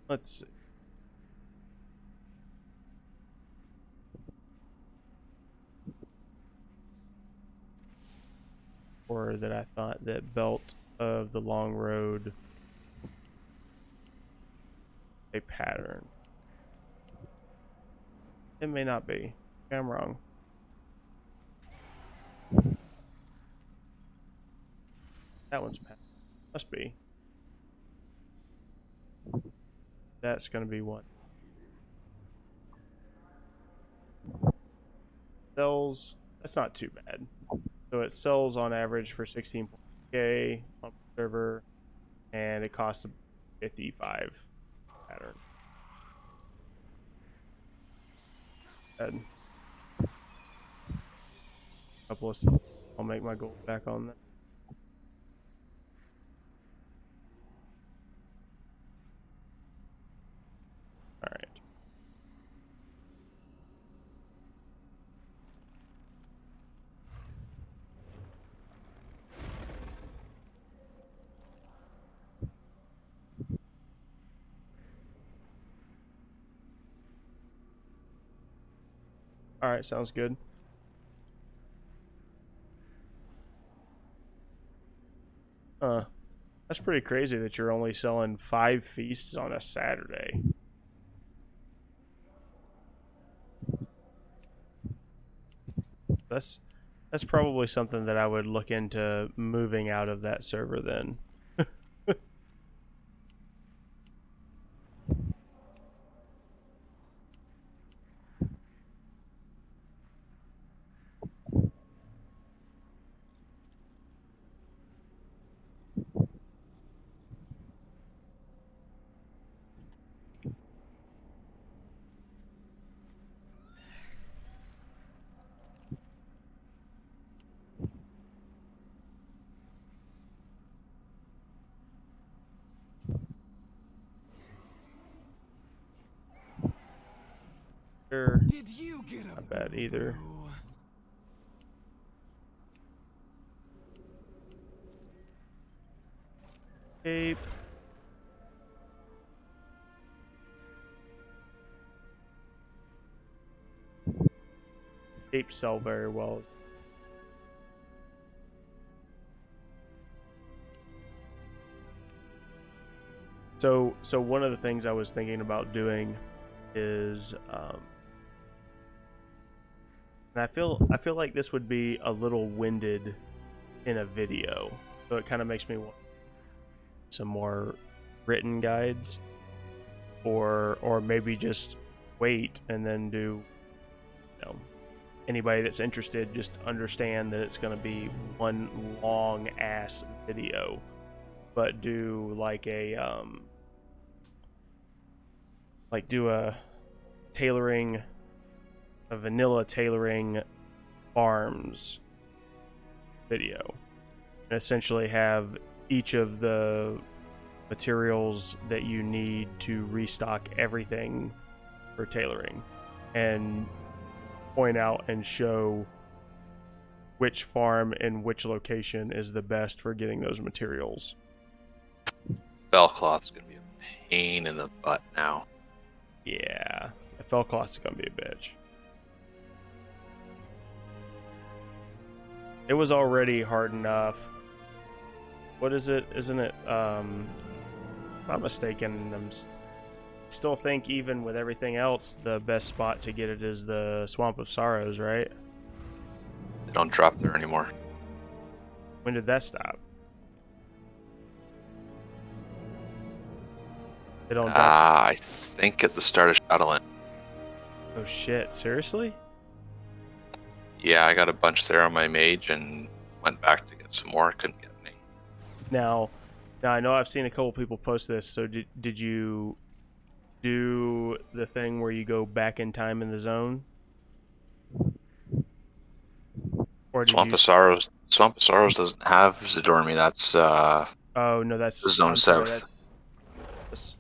let's see. Or that I thought that Belt of the Long Road a pattern. It may not be. I'm wrong. That one's pattern. Must be. That's going to be one. Sells. That's not too bad. So it sells on average for 16K on the server, and it costs 55 pattern. And couple of. I'll make my gold back on that. All right. All right, sounds good. That's pretty crazy that you're only selling 5 feasts on a Saturday. That's probably something that I would look into moving out of that server then. Sure. Did you get a Not bad either. boo-boo? Cape. Capes sell very well. So one of the things I was thinking about doing is, and I feel like this would be a little winded in a video, so it kind of makes me want some more written guides, or maybe just wait and then do, anybody that's interested just understand that it's going to be one long ass video, but do like a do a tailoring, a vanilla tailoring farms video, and essentially have each of the materials that you need to restock everything for tailoring, and point out and show which farm and which location is the best for getting those materials. Velcloth's gonna be a pain in the butt now. Yeah, the fell cloth is gonna be a bitch. It was already hard enough. What is it? Isn't it? If I'm not mistaken, still think even with everything else, the best spot to get it is the Swamp of Sorrows, right? They don't drop there anymore. When did that stop? They don't drop. I think at the start of Shadowlands. Oh shit! Seriously? Yeah, I got a bunch there on my mage and went back to get some more. Couldn't get any. Now I know I've seen a couple people post this. So did you do the thing where you go back in time in the zone? Or did Swamp you... of Sorrows. Swamp of Sorrows doesn't have Zadormi. That's Oh no, that's Zone I'm sorry, South. that's...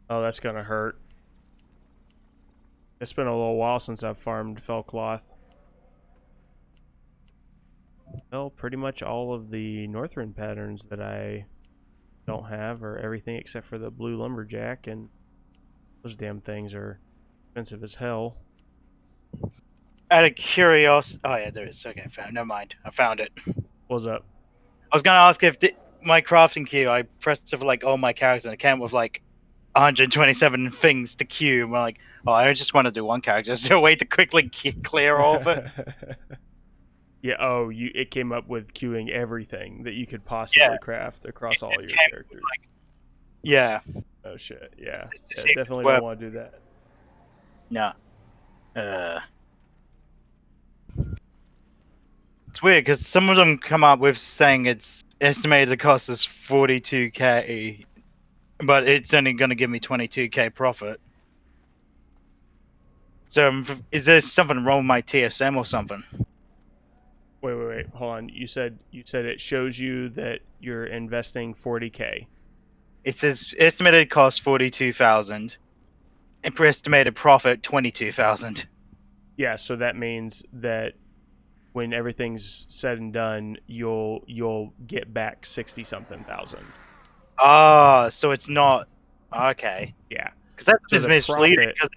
Oh, that's gonna hurt. It's been a little while since I've farmed Fellcloth. Well, pretty much all of the Northrend patterns that I don't have are everything except for the Blue Lumberjack, and those damn things are expensive as hell. Out of curiosity, oh yeah, there is. Okay, never mind. I found it. What's up? I was gonna ask if my crafting queue, I pressed it for like all my characters, and it came with like 127 things to queue. And I'm like, oh, I just want to do one character. Is there a way to quickly clear all of it? Yeah. Oh, it came up with queuing everything that you could possibly craft across all your characters. Yeah. Oh shit. Yeah. It's Definitely don't want to do that. No. It's weird because some of them come up with saying it's estimated the cost is 42k, but it's only going to give me 22k profit. So is there something wrong with my TSM or something? Wait. Hold on. You said it shows you that you're investing 40K. It says estimated cost 42,000, and for estimated profit 22,000. Yeah, so that means that when everything's said and done, you'll get back 60 something thousand. Ah, so it's not okay. Yeah. Because that So is the misleading. profit, 'Cause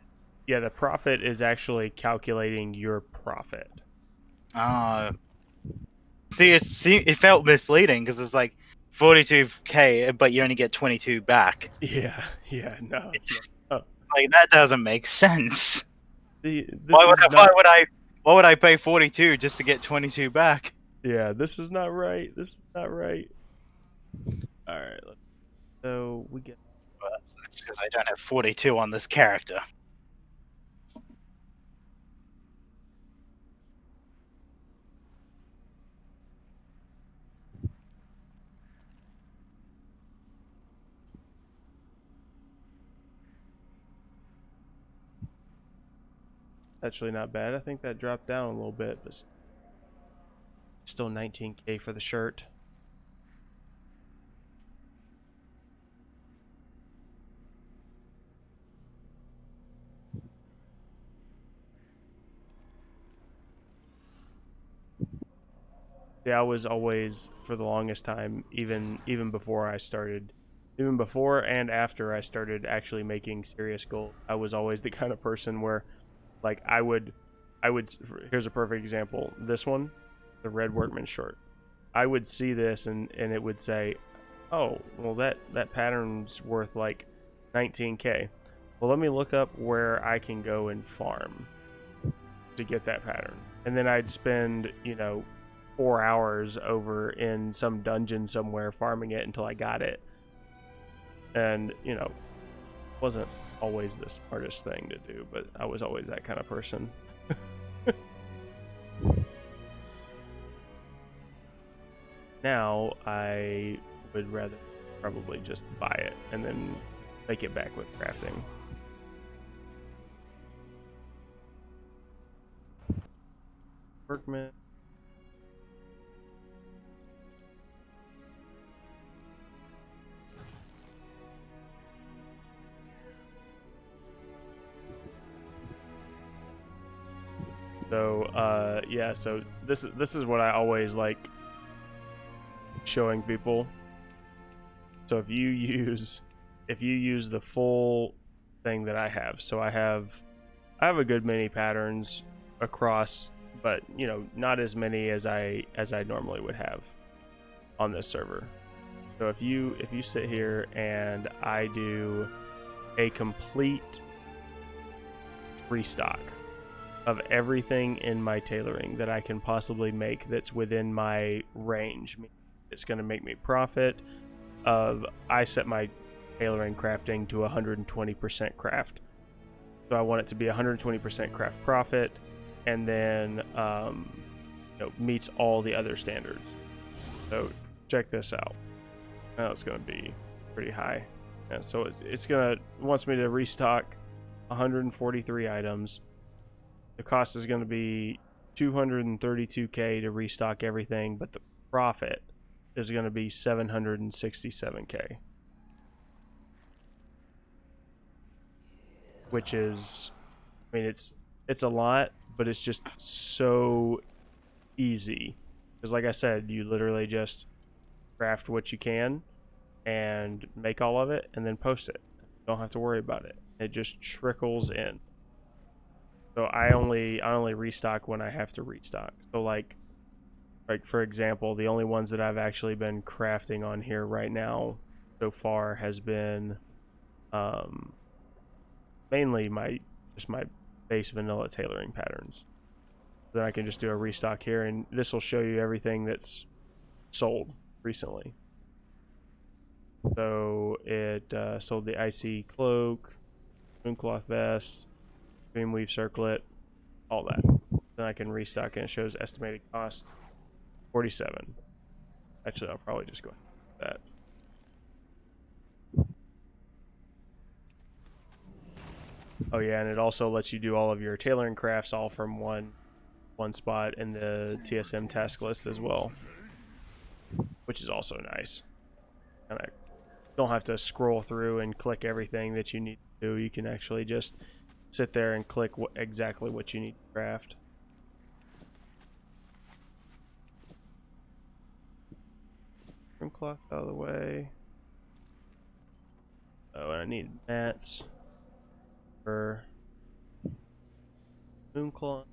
yeah, the profit is actually calculating your profit. oh, it felt misleading because it's like 42K, but you only get 22 back. No. Oh, Like that doesn't make sense. this Why would is I? not. Why would I pay 42 just to get 22 back? Yeah, this is not right. This is not right. All right. So we get. Well, that's because I don't have 42 on this character. Actually, not bad. I think that dropped down a little bit, but still 19K for the shirt. Yeah, I was always, for the longest time, even before even before and after I started actually making serious gold, I was always the kind of person where, like, here's a perfect example. This one, the red workman short. I would see this and it would say, oh, well that pattern's worth like 19K. Well, let me look up where I can go and farm to get that pattern. And then I'd spend, 4 hours over in some dungeon somewhere farming it until I got it. And, wasn't always the smartest thing to do, but I was always that kind of person. Now I would rather probably just buy it and then make it back with crafting. Workman. So yeah, so this is what I always like showing people. So if you use the full thing that I have, so I have a good many patterns across, but not as many as I normally would have on this server. So if you sit here and I do a complete restock of everything in my tailoring that I can possibly make that's within my range, it's going to make me profit of, I set my tailoring crafting to 120% craft. So I want it to be 120% craft profit, and then meets all the other standards. So check this out. Now it's going to be pretty high. Yeah, so wants me to restock 143 items. The cost is going to be 232K to restock everything, but the profit is going to be 767K. Which is, it's a lot, but it's just so easy. Because like I said, you literally just craft what you can and make all of it and then post it. Don't have to worry about it. It just trickles in. So I only restock when I have to restock. So like for example, the only ones that I've actually been crafting on here right now so far has been mainly my base vanilla tailoring patterns. Then I can just do a restock here, and this will show you everything that's sold recently. So it sold the icy cloak, mooncloth vest, dreamweave circlet, all that. Then I can restock, and it shows estimated cost 47. Actually, I'll probably just go ahead with that. Oh yeah, and it also lets you do all of your tailoring crafts all from one spot in the TSM task list as well, which is also nice. And I don't have to scroll through and click everything that you need to do. You can actually just sit there and click exactly what you need to craft. Room clock out of the way. Oh, and I need mats for moon clock.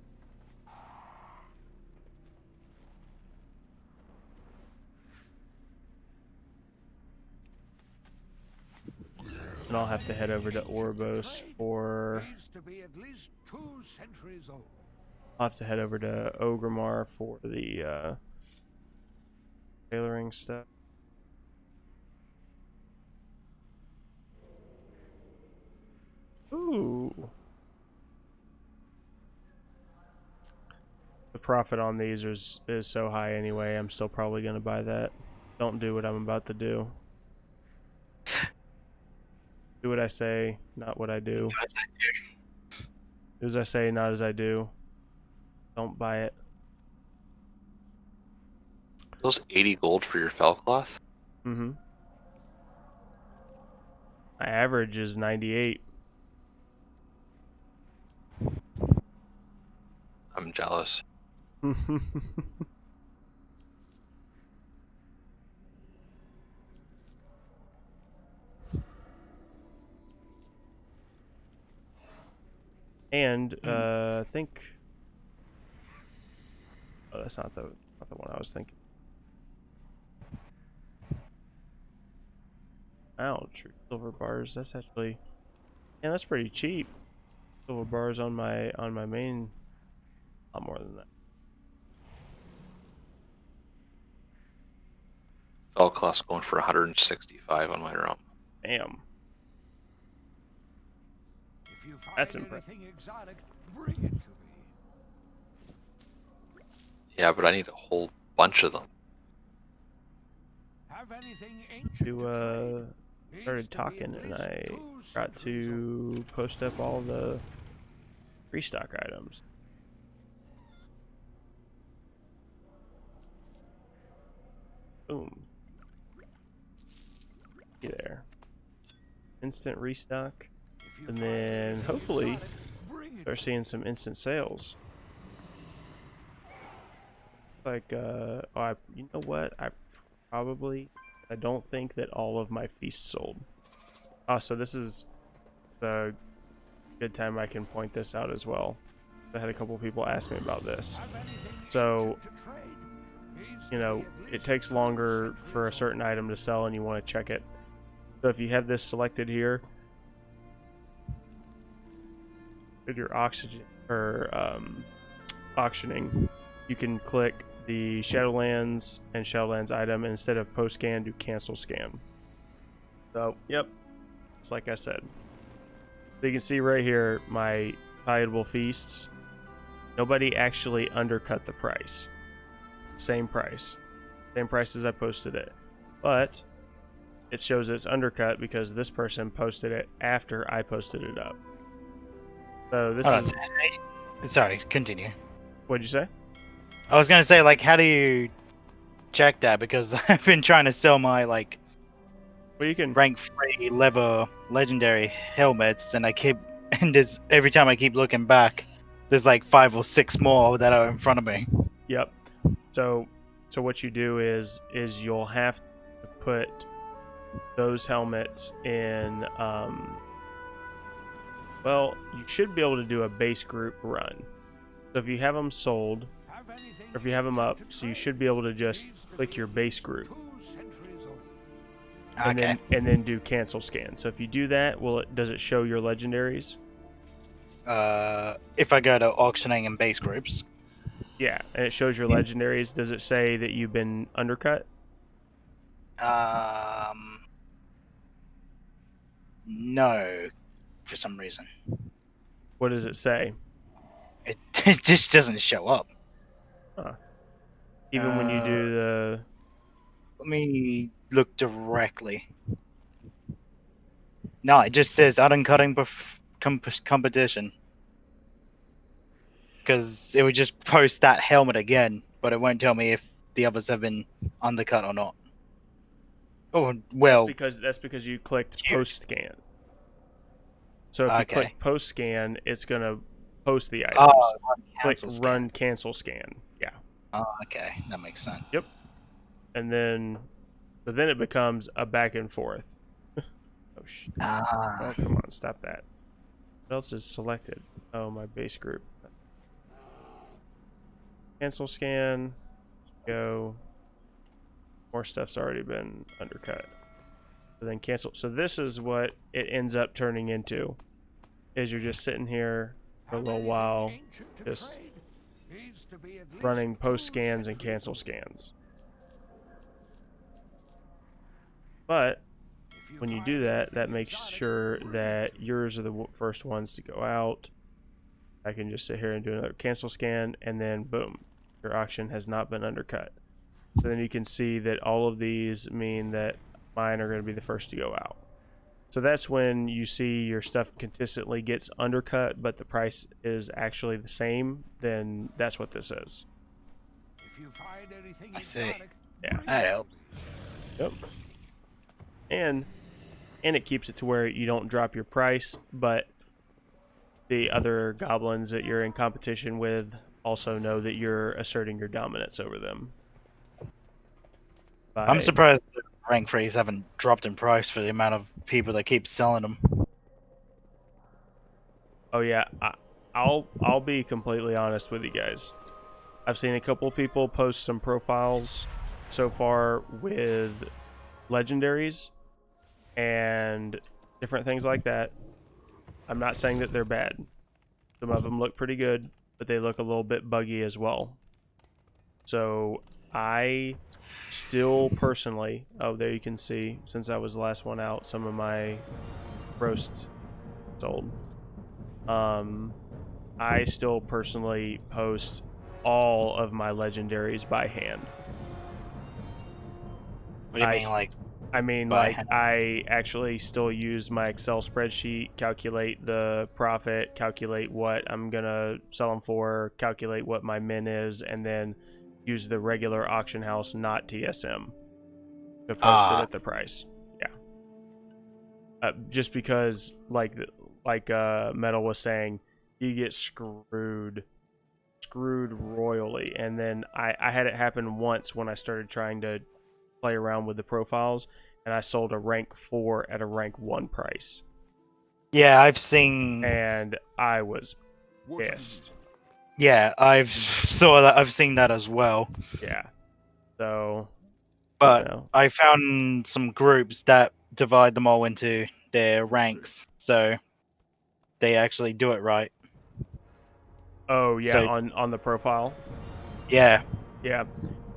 And I'll have to head over to Orbos for. Needs to be at least 2 centuries old. I'll have to head over to Ogrimmar for the tailoring stuff. Ooh. The profit on these is so high anyway, I'm still probably going to buy that. Don't do what I'm about to do. Do what I say, not what I do. Do as I say, not as I do. Don't buy it. Those 80 gold for your fell cloth? Mm-hmm. My average is 98. I'm jealous. And I think. Oh, that's not the one I was thinking. Ouch, silver bars. That's actually, yeah, that's pretty cheap. Silver bars on my main, a lot more than that. Fell cloth's going for 165 on my realm. Damn. If you find That's impressive. anything exotic, bring it to me. Yeah, but I need a whole bunch of them. Have anything ancient to trade? Started Needs to be talking at and least I 2 got centuries old. to post up all the restock items. Boom. See there. Instant restock. If you And find then anything hopefully exotic, bring it start seeing some instant sales. Like, you know what? I don't think that all of my feasts sold. So this is the good time I can point this out as well. I had a couple people ask me about this. Have anything So, ancient to trade? Needs you to know, be at it least takes 2 longer centuries for a old. certain item to sell and you want to check it. So if you have this selected here, in your oxygen or auctioning, you can click the Shadowlands and Shadowlands item, and instead of post scan, do cancel scan. So, yep, it's like I said. So you can see right here my valuable feasts. Nobody actually undercut the price. Same price as I posted it, but it shows it's undercut because this person posted it after I posted it up. So this Hold is. on. Sorry, continue. What'd you say? I was gonna say, like, how do you check that? Because I've been trying to sell my like Well, you can. rank 3 leather legendary helmets, and there's every time I keep looking back, there's like 5 or 6 more that are in front of me. Yep. So what you do is you'll have to put those helmets in. Well, you should be able to do a base group run. So if you have them sold, Have anything or if you have them up, ancient to so you trade? should be able to just Needs to click be your at base least group 2 centuries old. and Okay. then do cancel scan. So if you do that, does it show your legendaries? If I go to auctioning and base groups, Yeah, and it shows your legendaries. Does it say that you've been undercut? no, for some reason, What does it say? it it just doesn't show up. Even when you do the. Let me look directly. No, it just says competition. Because it would just post that helmet again, but it won't tell me if the others have been undercut or not. Oh, well, That's because you clicked Cute. post scan. So if you Okay. click post scan, it's gonna post the items. Oh, Click cancel scan. run cancel scan. Yeah. Oh, okay, that makes sense. Yep. And then, so then it becomes a back and forth. Oh shit! Ah, Oh, come on, stop that. What else is selected? Oh, my base group. Cancel scan. Go. More stuff's already been undercut. So then cancel. So this is what it ends up turning into. Is you're just sitting here for a little while, just running post scans and cancel scans. But when you do that, that makes sure that yours are the first ones to go out. I can just sit here and do another cancel scan, and then boom, your auction has not been undercut. So then you can see that all of these mean that mine are going to be the first to go out. So that's when you see your stuff consistently gets undercut, but the price is actually the same. Then that's what this is. If you find anything I see. exotic, Yeah. that helps. Yep. And it keeps it to where you don't drop your price, but the other goblins that you're in competition with also know that you're asserting your dominance over them. I'm surprised the rank 3s haven't dropped in price for the amount of people that keep selling them. Oh yeah, I'll be completely honest with you guys. I've seen a couple of people post some profiles so far with legendaries and different things like that. I'm not saying that they're bad. Some of them look pretty good, but they look a little bit buggy as well. So I still personally, oh, there you can see, since I was the last one out, some of my roasts sold. I still personally post all of my legendaries by hand. What do you mean, like? I mean, by like, hand? I actually still use my Excel spreadsheet, calculate the profit, calculate what I'm gonna sell them for, calculate what my min is, and then use the regular auction house, not TSM, to post it at the price. Yeah. Just because, like Metal was saying, you get screwed royally. And then I had it happen once when I started trying to play around with the profiles, and I sold a rank 4 at a rank 1 price. Yeah, I've seen. And I was pissed. Yeah, I've saw that. I've seen that as well. Yeah. So, But you know. I found some groups that divide them all into their ranks, so they actually do it right. Oh yeah, So- on the profile. Yeah. Yeah.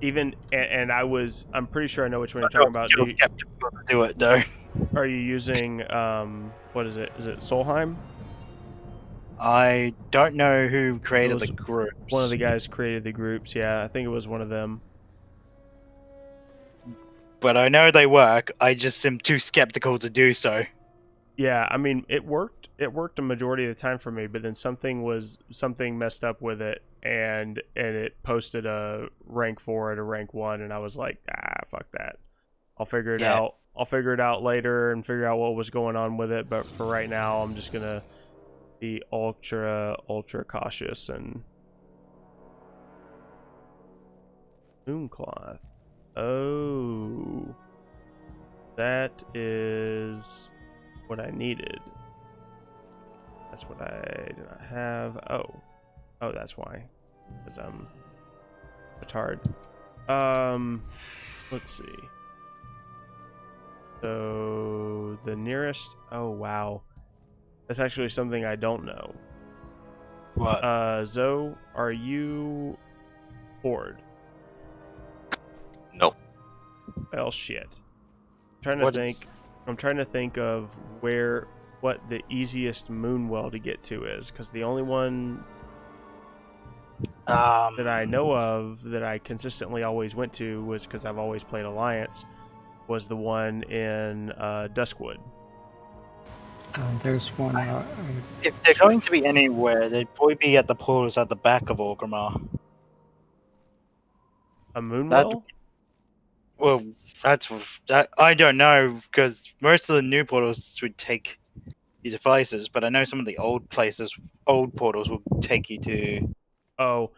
Even and I'm pretty sure I know which one you're talking about. Still skeptical to do it though. Are you using what is it? Is it Solheim? I don't know who created was the groups. One of the guys created the groups. Yeah, I think it was one of them. But I know they work. I just am too skeptical to do so. Yeah, I mean it worked. It worked a majority of the time for me, but then something messed up with it, and it posted a rank 4 at a rank 1, and I was like, fuck that. I'll figure it out. I'll figure it out later and figure out what was going on with it. But for right now, I'm just gonna be ultra cautious. And Mooncloth. Oh, that is what I needed. That's what I did not have. Oh, that's why. Because I'm retarded. Let's see. So the nearest. Oh wow, that's actually something I don't know. What? Zoe, are you Horde? Nope. Well, shit. I'm trying to think of what the easiest Moonwell to get to is, because the only one that I know of that I consistently always went to was, because I've always played Alliance, was the one in Duskwood. There's one out. If they're going to be anywhere, they'd probably be at the portals at the back of Orgrimmar. A moon That well? well, that I don't know because most of the new portals would take you to places, but I know some of the old places, old portals will take you to. Oh,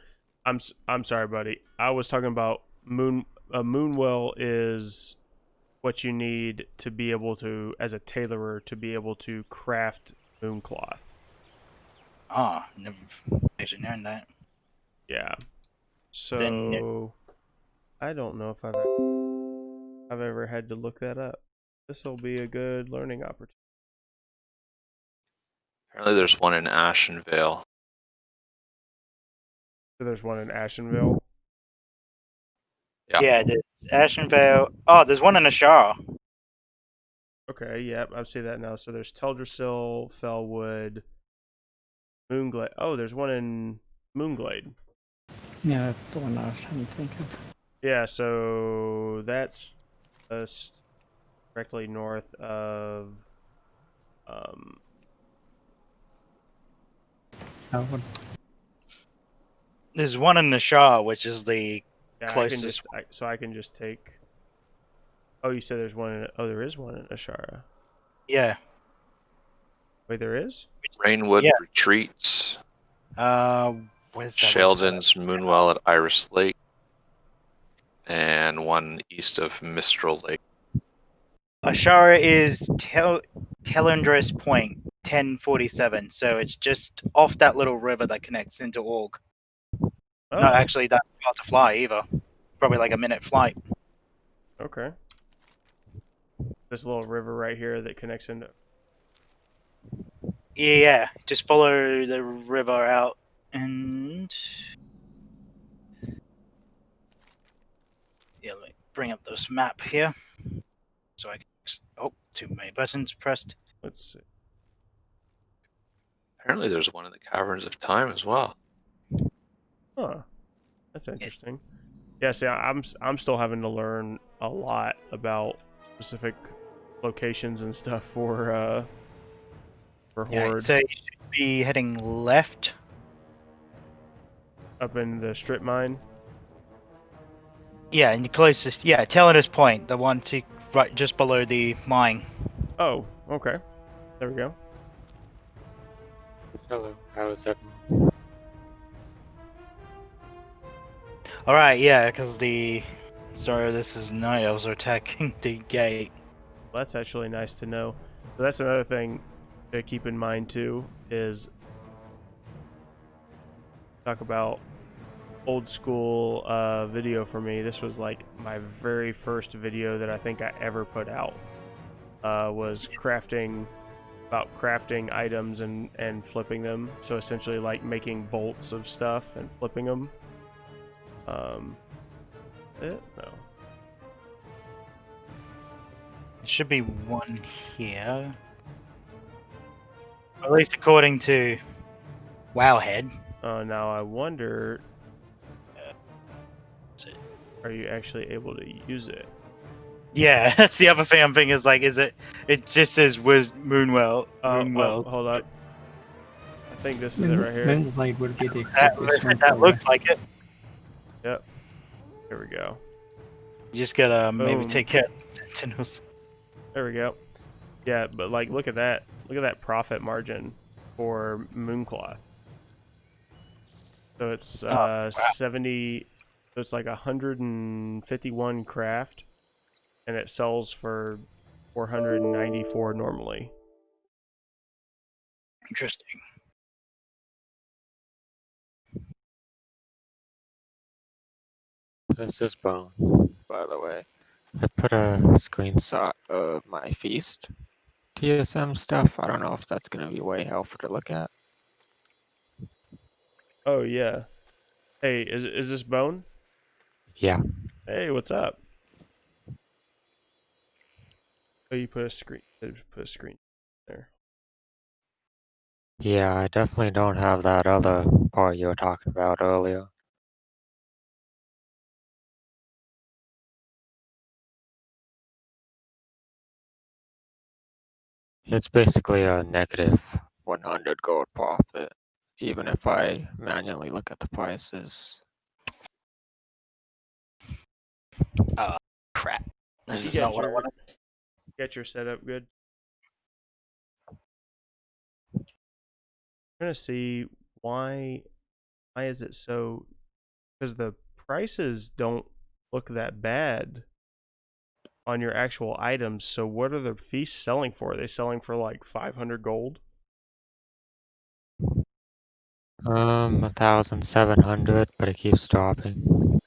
I'm sorry, buddy. I was talking about moon. A moon well is what you need to be able to, as a tailorer, to be able to craft moon cloth. Never actually known that. Yeah. Then So I don't know if I've ever had to look that up. This will be a good learning opportunity. Apparently, there's one in Ashenvale. So there's one in Ashenville. Yeah. there's Ashenvale. Oh, there's one in Ashara. Okay, yep, I see that now. So there's Teldrassil, Fellwood, Moonglade. Oh, there's one in Moonglade. Yeah, that's the one I was trying to think of. Yeah, so that's just directly north of um That one. There's one in Ashara, which is the yeah, closest. I can just take. Oh, you said there's one in. Oh, there is one in Ashara. Yeah, Wait, there is? Rainwood Yeah. Retreats, where's that? Sheldon's Moonwell at Iris Lake, and one east of Mistral Lake. Ashara is Telendris Point, 1047. So it's just off that little river that connects into Org. Oh, Not actually that far to fly either. Probably like a minute flight. okay. This little river right here that connects into. Yeah, just follow the river out and. Yeah, let me bring up this map here. So I can. Oh, too many buttons pressed. Let's see. Apparently, there's one in the Caverns of Time as well. Huh. That's interesting. Yeah, see, I'm still having to learn a lot about specific locations and stuff for Yeah, Horde so you should be heading left. up in the strip mine. Yeah, and the closest. Yeah, Telendris Point, the one to right just below the mine. Oh, okay. There we go. Hello, how is that? All right, yeah, because the sorry, this is night elves are attacking the gate. Well, that's actually nice to know. So that's another thing to keep in mind too is talk about old school video for me. This was like my very first video that I think I ever put out. Was crafting items and flipping them. So essentially like making bolts of stuff and flipping them. No. There should be one here. At least according to Wowhead. Now I wonder, Is it- are you actually able to use it? Yeah, that's the other thing I'm thinking is like, is it? It just says with Moonwell. Moonwell. Hold up. I think this is it right here. Moonblade would be the That, quickest one. that looks like it. Yep. Here we go. You just gotta maybe Boom. take care of the sentinels. There we go. Yeah, but like look at that. Look at that profit margin for Mooncloth. So it's 70, so it's like 151 craft and it sells for 494 normally. Interesting. This is Bone, by the way. I put a screenshot of my feast TSM stuff. I don't know if that's gonna be way helpful to look at. Oh yeah. Hey, is this Bone? Yeah, Hey, what's up? Oh, you put a screen there. yeah, I definitely don't have that other part you were talking about earlier. It's basically a negative 100 gold profit, even if I manually look at the prices. Crap. This You is not got what I your wanted. get your setup good. I'm gonna see why is it so, because the prices don't look that bad on your actual items. So what are the feasts selling for? Are they selling for like 500 gold? 1,700, but it keeps dropping.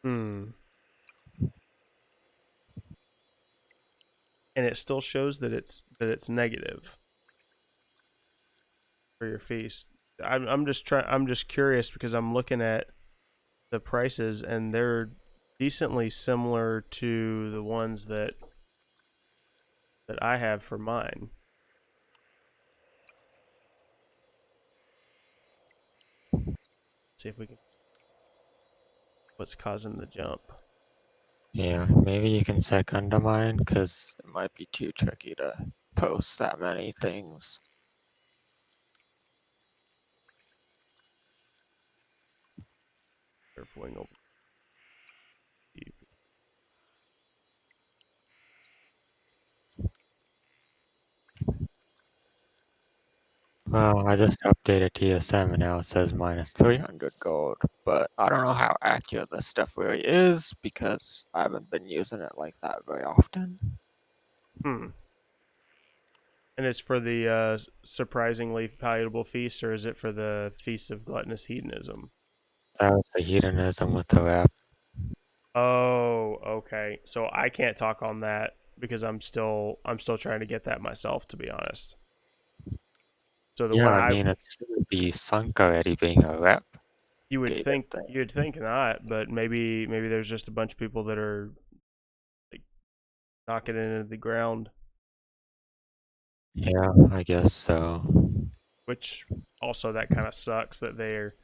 Hmm. And it still shows that it's negative for your feast. I'm just curious because I'm looking at the prices and they're decently similar to the ones that I have for mine. Let's see if we can what's causing the jump. Yeah, maybe you can second mine, because it might be too tricky to post that many things. Wing over. Well, I just updated TSM and now it says minus 300 gold, but I don't know how accurate this stuff really is because I haven't been using it like that very often. Hmm. And it's for the surprisingly palatable feast, or is it for the feast of gluttonous hedonism? That was the hedonism with the rep. Oh, okay. So I can't talk on that because I'm still trying to get that myself, to be honest. So the Yeah, one I mean, it should be sunk already being a rep. Gated thing. you'd think not, but maybe there's just a bunch of people that are like knocking it into the ground, Yeah, I guess so. which also that kind of sucks that they're.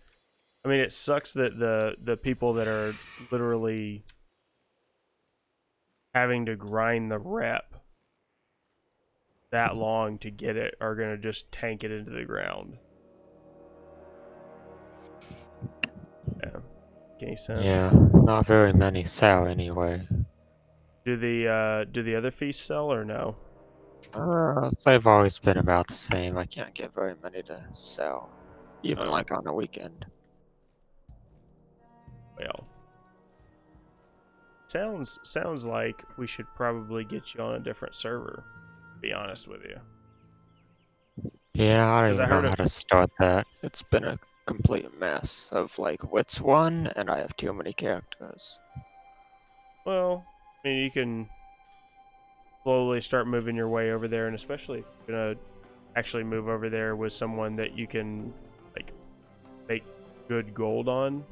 I mean, it sucks that the people that are literally having to grind the rep that long to get it are gonna just tank it into the ground. Yeah, make any sense? Yeah, not very many sell anyway. Do the other feasts sell or no? They've always been about the same. I can't get very many to sell, even like on a weekend. Well, sounds like we should probably get you on a different server. To be honest with you, Yeah, I don't because I even know heard how it. to start that. It's been a complete mess of like which one, and I have too many characters. Well, I mean, you can slowly start moving your way over there, and especially if you're gonna actually move over there with someone that you can like make good gold on.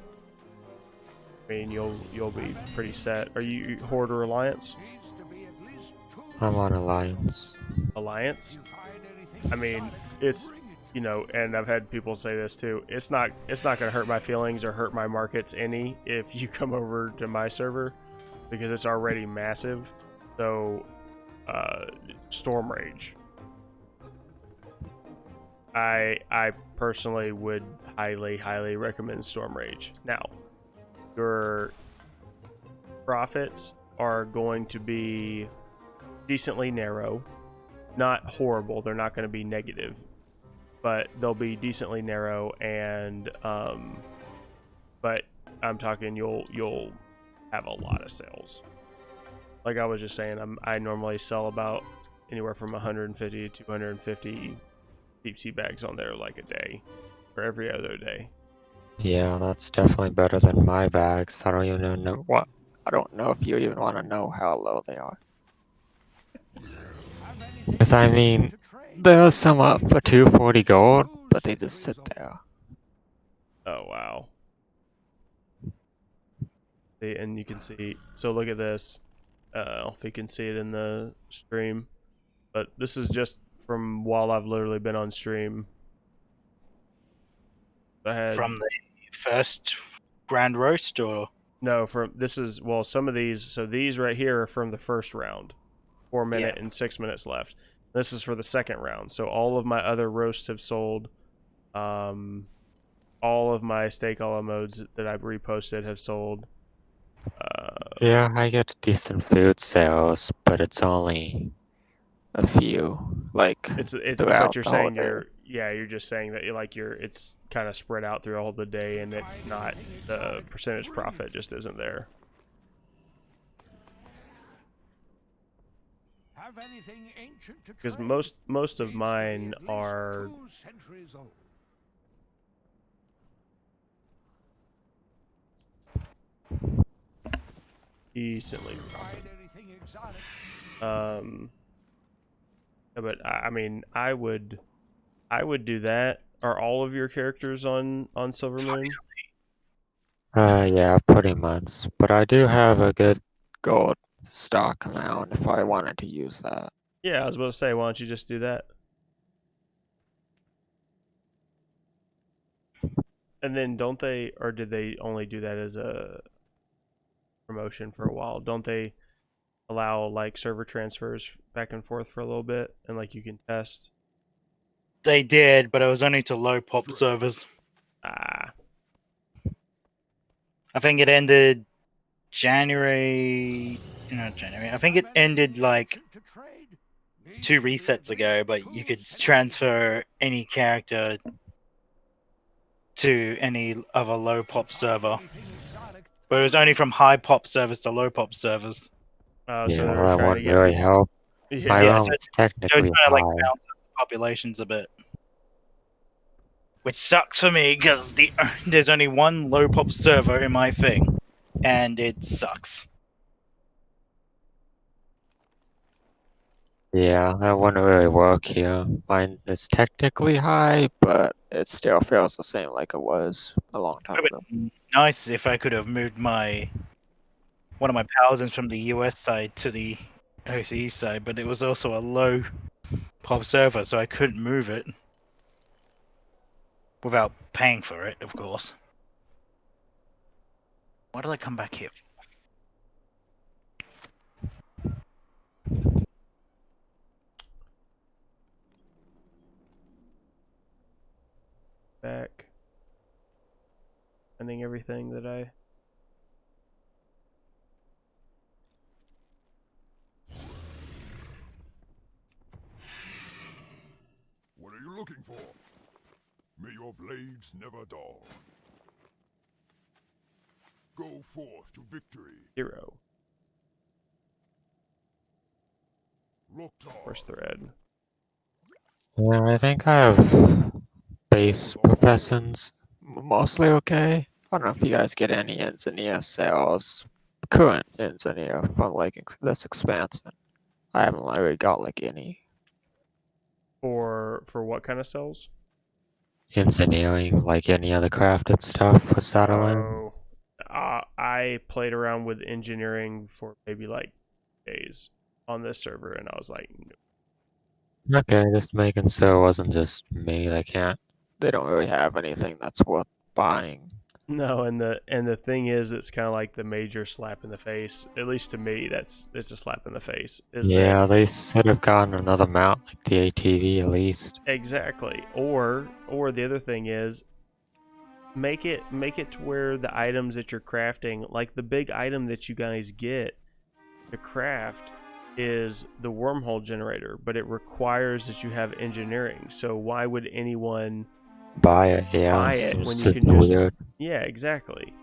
I mean, you'll be pretty set. Are you Horde or Alliance? Needs to be at least two I'm on people. Alliance. Alliance. You find anything I mean, useful, it's bring it. you know, and I've had people say this too. It's not gonna hurt my feelings or hurt my markets any if you come over to my server because it's already massive. So, Storm Rage. I personally would highly recommend Storm Rage. Now, your profits are going to be decently narrow, not horrible. They're not going to be negative, but they'll be decently narrow. And but I'm talking you'll have a lot of sales. Like I was just saying, I normally sell about anywhere from 150 to 250 deep sea bags on there like a day, or every other day. Yeah, that's definitely better than my bags. I don't even know what. I don't know if you even want to know how low they are. Have anything Because I mean, to trade? there's some up for 240 gold, but they just sit there. Oh wow! See, and you can see. So look at this. If you can see it in the stream, but this is just from while I've literally been on stream. I had From the first grand roast, or no from this is well some of these. So these right here are from the first round. 4 minute and 6 minutes left. This is for the second round, so all of my other roasts have sold. All of my steak a la modes that I've reposted have sold. Yeah, I get decent food sales, but it's only a few, like It's throughout but you're the whole saying day. you're just saying that it's kind of spread out through all the day, and it's not the percentage profit just isn't there. Have anything ancient to Because trade? most of Needs to be mine at least are 2 centuries old. decently Tried anything exotic? but I mean I would do that. Are all of your characters on Silver Moon? Yeah, pretty much. But I do have a good gold stock amount if I wanted to use that. Yeah, I was about to say, why don't you just do that? And then don't they, or did they only do that as a promotion for a while? Don't they allow like server transfers back and forth for a little bit, and like you can test? They did, but it was only to low pop servers. Ah, I think it ended January. Not January. I think it ended like 2 resets ago, but you could transfer any character to any other low pop server. But it was only from high pop servers to low pop servers. so Yeah, they well, were that trying to wouldn't get really people. help. My Yeah, Yeah, realm so is they were technically trying to like high. balance out the populations a bit. Which sucks for me because there's only one low pop server in my thing, and it sucks. Yeah, that wouldn't really work here. Mine is technically high, but it still feels the same like it was a long time Would ago. have been nice if I could have moved one of my paladins from the US side to the OCE side, but it was also a low pop server, so I couldn't move it without paying for it, of course. Why did I come back here? back. Ending everything that I. What are you looking for? May your blades never dull. Go forth to victory. 0. Look tall. First thread. Yeah, I think I have base professions mostly okay. I don't know if you guys get any engineer sales, current engineer from like this expansion. I haven't really got like any For what kind of cells? engineering, like any other crafted stuff for Shadowlands. Oh, I played around with engineering for maybe like days on this server, and I was like, Okay, just making sure it wasn't just me. They don't really have anything that's worth buying. no. And the thing is, it's kind of like the major slap in the face. At least to me, it's a slap in the face. Is Yeah, that they should have gotten another mount, like the ATV at least. exactly? Or the other thing is, make it to where the items that you're crafting, like the big item that you guys get to craft, is the wormhole generator, but it requires that you have engineering. So why would anyone Buy it, yeah. buy it Seems when you just can just weird. yeah, exactly.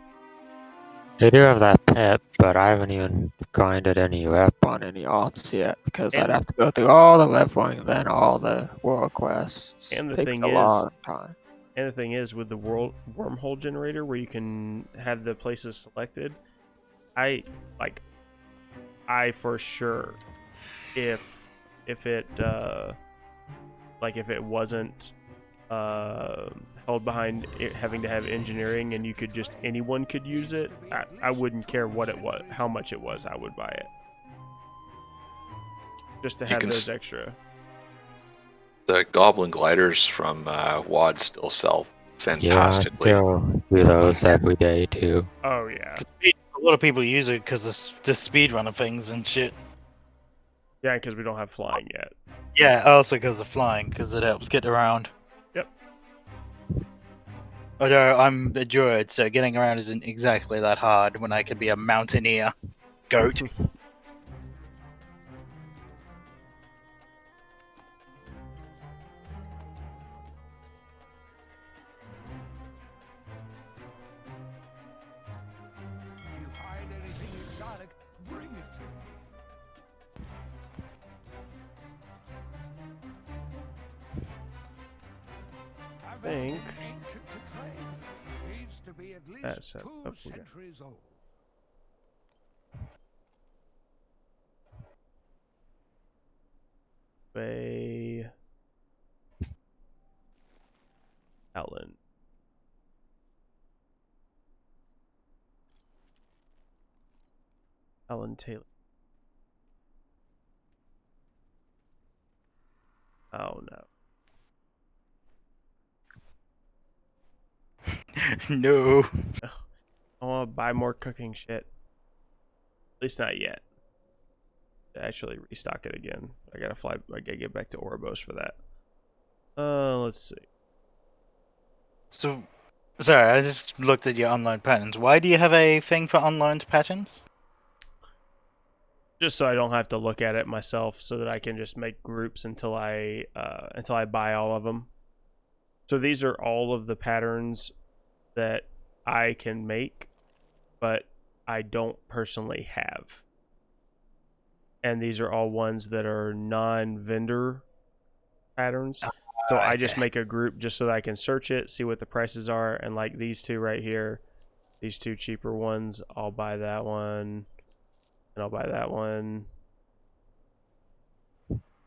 They do have that pet, but I haven't even grinded any rep on any arts yet because I'd And have to go through all the leveling, then all the world quests. and the Takes thing a is lot of time. with the wormhole generator where you can have the places selected, I for sure, if it if it wasn't held behind it having to have engineering and you could just anyone could use it, I wouldn't care what it was, how much it was, I would buy it just to have those extra. The Goblin gliders from WOD still sell fantastically. Yeah, I still do those every day too. Oh yeah, A lot of people use it because of the speedrunner things and shit. Yeah, because we don't have flying yet. Yeah, also because of flying, because it helps get around. Yep. Although I'm a druid, so getting around isn't exactly that hard when I could be a mountaineer goat. If you find anything exotic, bring it to me. Have Think anything ancient to trade. Needs to be at least that's 2 up we go. centuries old. Bay Allen. Alan Taylor. Oh no. No. I want to buy more cooking shit. At least not yet. Actually restock it again. I gotta fly. I gotta get back to Oribos for that. Let's see. So, sorry, I just looked at your online patterns. Why do you have a thing for online patterns? Just so I don't have to look at it myself, so that I can just make groups until I buy all of them. So these are all of the patterns that I can make, but I don't personally have. And these are all ones that are non-vendor patterns. So I just make a group just so that I can search it, see what the prices are, and like these two right here, these two cheaper ones, I'll buy that one, and I'll buy that one,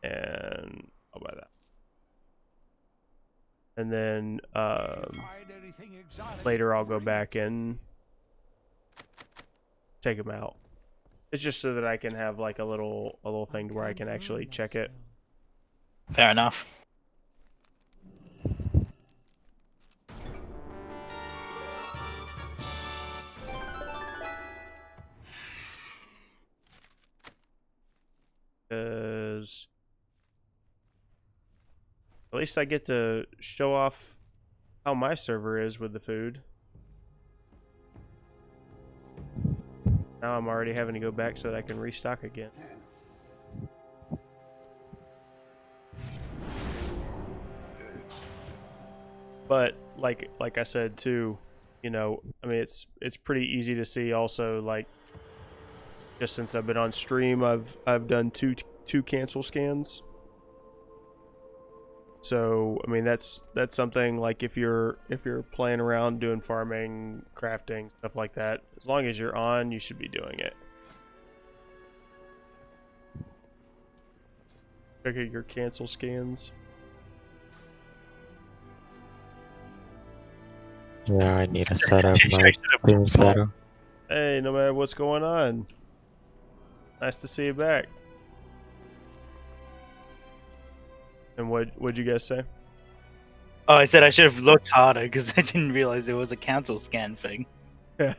and I'll buy that. And then later I'll go back and take them out. It's just so that I can have like a little thing where I can actually check it. Fair enough. Because at least I get to show off how my server is with the food. Now I'm already having to go back so that I can restock again. But like I said too, you know, I mean it's pretty easy to see also, like, just since I've been on stream, I've done two cancel scans. So I mean that's something, like, if you're playing around doing farming, crafting, stuff like that, as long as you're on, you should be doing it. Check out your cancel scans. Yeah, I need to set up my team setup. Hey, no matter what's going on. Nice to see you back. And what'd you guys say? Oh, I said I should have looked harder because I didn't realize there was a cancel scan thing. I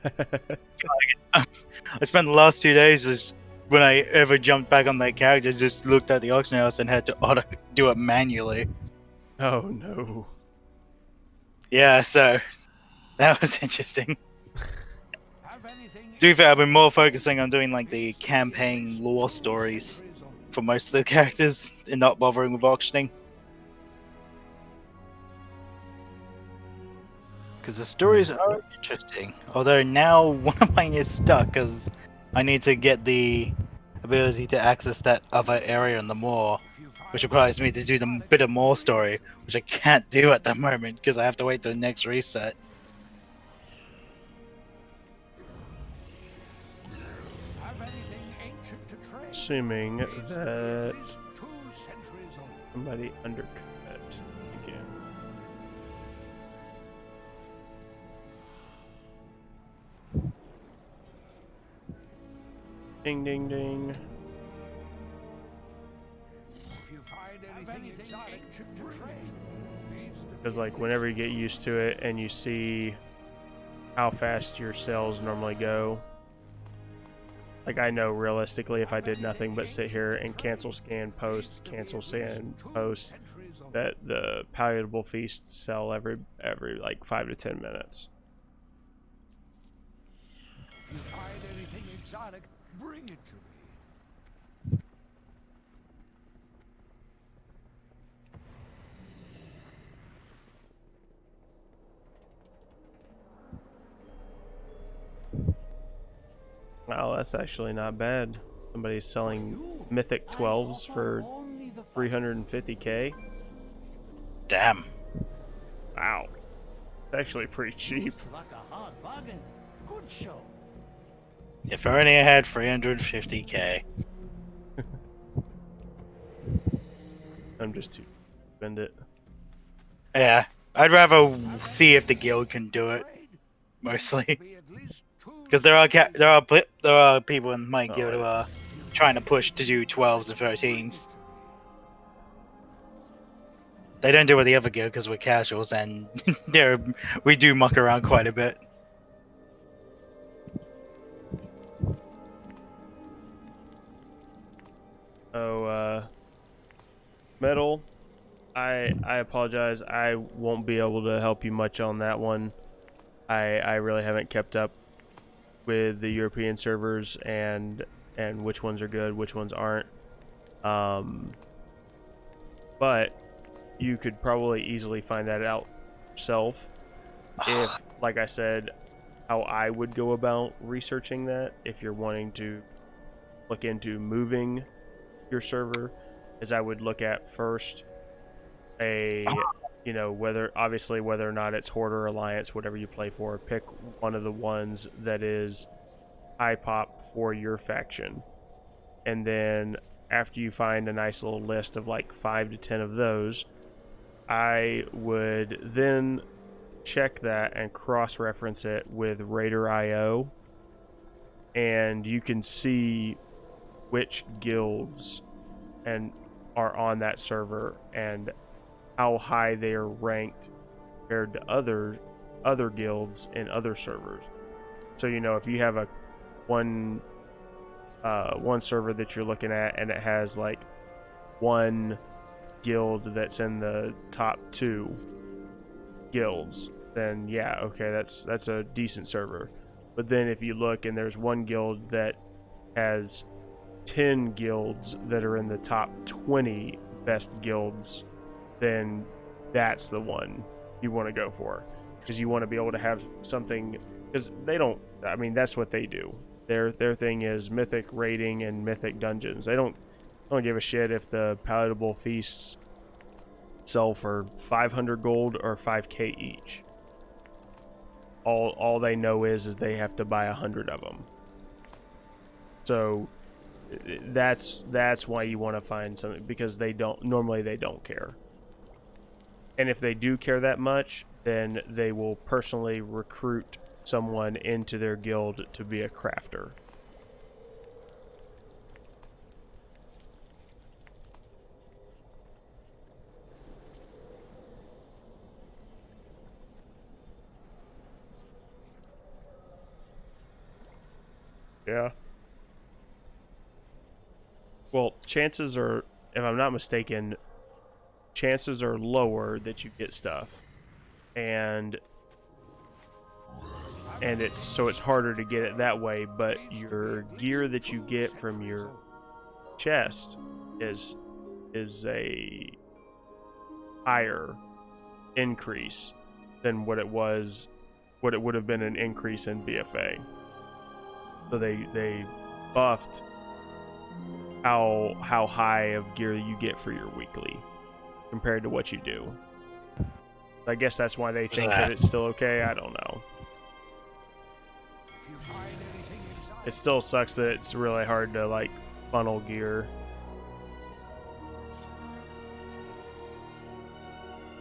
spent the last 2 days just when I ever jumped back on that character, just looked at the auction house and had to auto do it manually. Oh no. Yeah, so that was interesting. To be fair, I've been more focusing on doing like the campaign lore stories for most of the characters and not bothering with auctioning. Because the stories are interesting. Although now one of mine is stuck because I need to get the ability to access that other area in the moor, which requires me to do the bit of more story, which I can't do at the moment because I have to wait till the next reset. Assuming that somebody undercut again. Ding ding ding. Because like whenever you get used to it and you see how fast your cells normally go, Like, I know realistically, if I did nothing but sit here and cancel scan post, that the palatable feasts sell every like 5 to 10 minutes. If you find anything exotic, bring it to me. Wow, that's actually not bad. Somebody's selling Mythic 12s for 350k. Damn. Wow. It's actually pretty cheap. Like a hard bargain. Good show. If only I had 350k. I'm just too spend it. Yeah, I'd rather see if the guild can do it mostly, because there are people in my guild who are trying to push to do 12s and 13s. They don't do it with the other guild because we're casuals, and we do muck around quite a bit. Oh, Metal, I apologize. I won't be able to help you much on that one. I really haven't kept up with the European servers and which ones are good, which ones aren't. But you could probably easily find that out yourself. If, like I said, how I would go about researching that, if you're wanting to look into moving your server, is I would look at first whether or not it's Horde or Alliance, whatever you play for, pick one of the ones that is high pop for your faction. And then after you find a nice little list of like 5 to 10 of those, I would then check that and cross-reference it with Raider.io, and you can see which guilds are on that server and how high they are ranked compared to other guilds in other servers. So if you have one server that you're looking at and it has like one guild that's in the top 2 guilds, then yeah, okay, that's a decent server. But then if you look and there's one guild that has 10 guilds that are in the top 20 best guilds, then that's the one you want to go for, because you want to be able to have something, because that's what they do. Their thing is mythic raiding and mythic dungeons. They don't give a shit if the palatable feasts sell for 500 gold or 5k each. All they know is they have to buy 100 of them. So that's why you want to find something, because they don't care. And if they do care that much, then they will personally recruit someone into their guild to be a crafter. Yeah. Well, chances are, if I'm not mistaken, chances are lower that you get stuff. And it's harder to get it that way, but your gear that you get from your chest is a higher increase than what it would have been an increase in BFA. So they buffed how high of gear you get for your weekly compared to what you do. I guess that's why they think that it's still okay. I don't know. It still sucks that it's really hard to like funnel gear.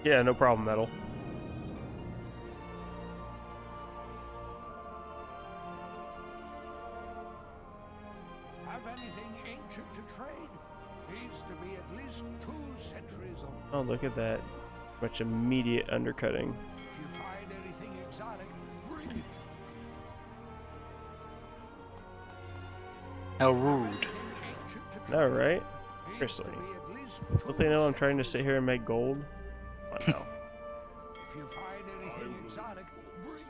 Yeah, no problem, Metal. Have anything ancient to trade? Needs to be at least 2 centuries old. Oh, look at that. Much immediate undercutting. If you find anything exotic, bring it to me. How rude. All right. Seriously. Don't they know I'm trying to sit here and make gold? Come on now. If you find anything exotic, bring it.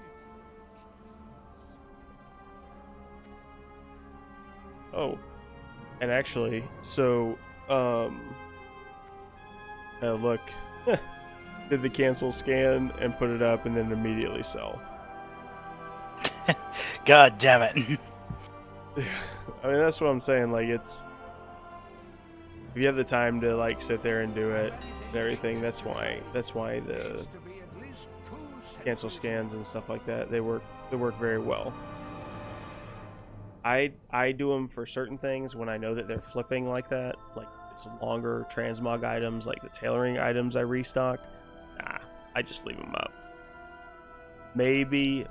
Oh, and actually, so, look, did the cancel scan and put it up and then immediately sell. God damn it. I mean, that's what I'm saying. Like, it's, if you have the time to like sit there and do it and everything, that's why the cancel scans and stuff like that, they work very well. I do them for certain things when I know that they're flipping like that, like it's longer transmog items, like the tailoring items I restock. Nah, I just leave them up. Maybe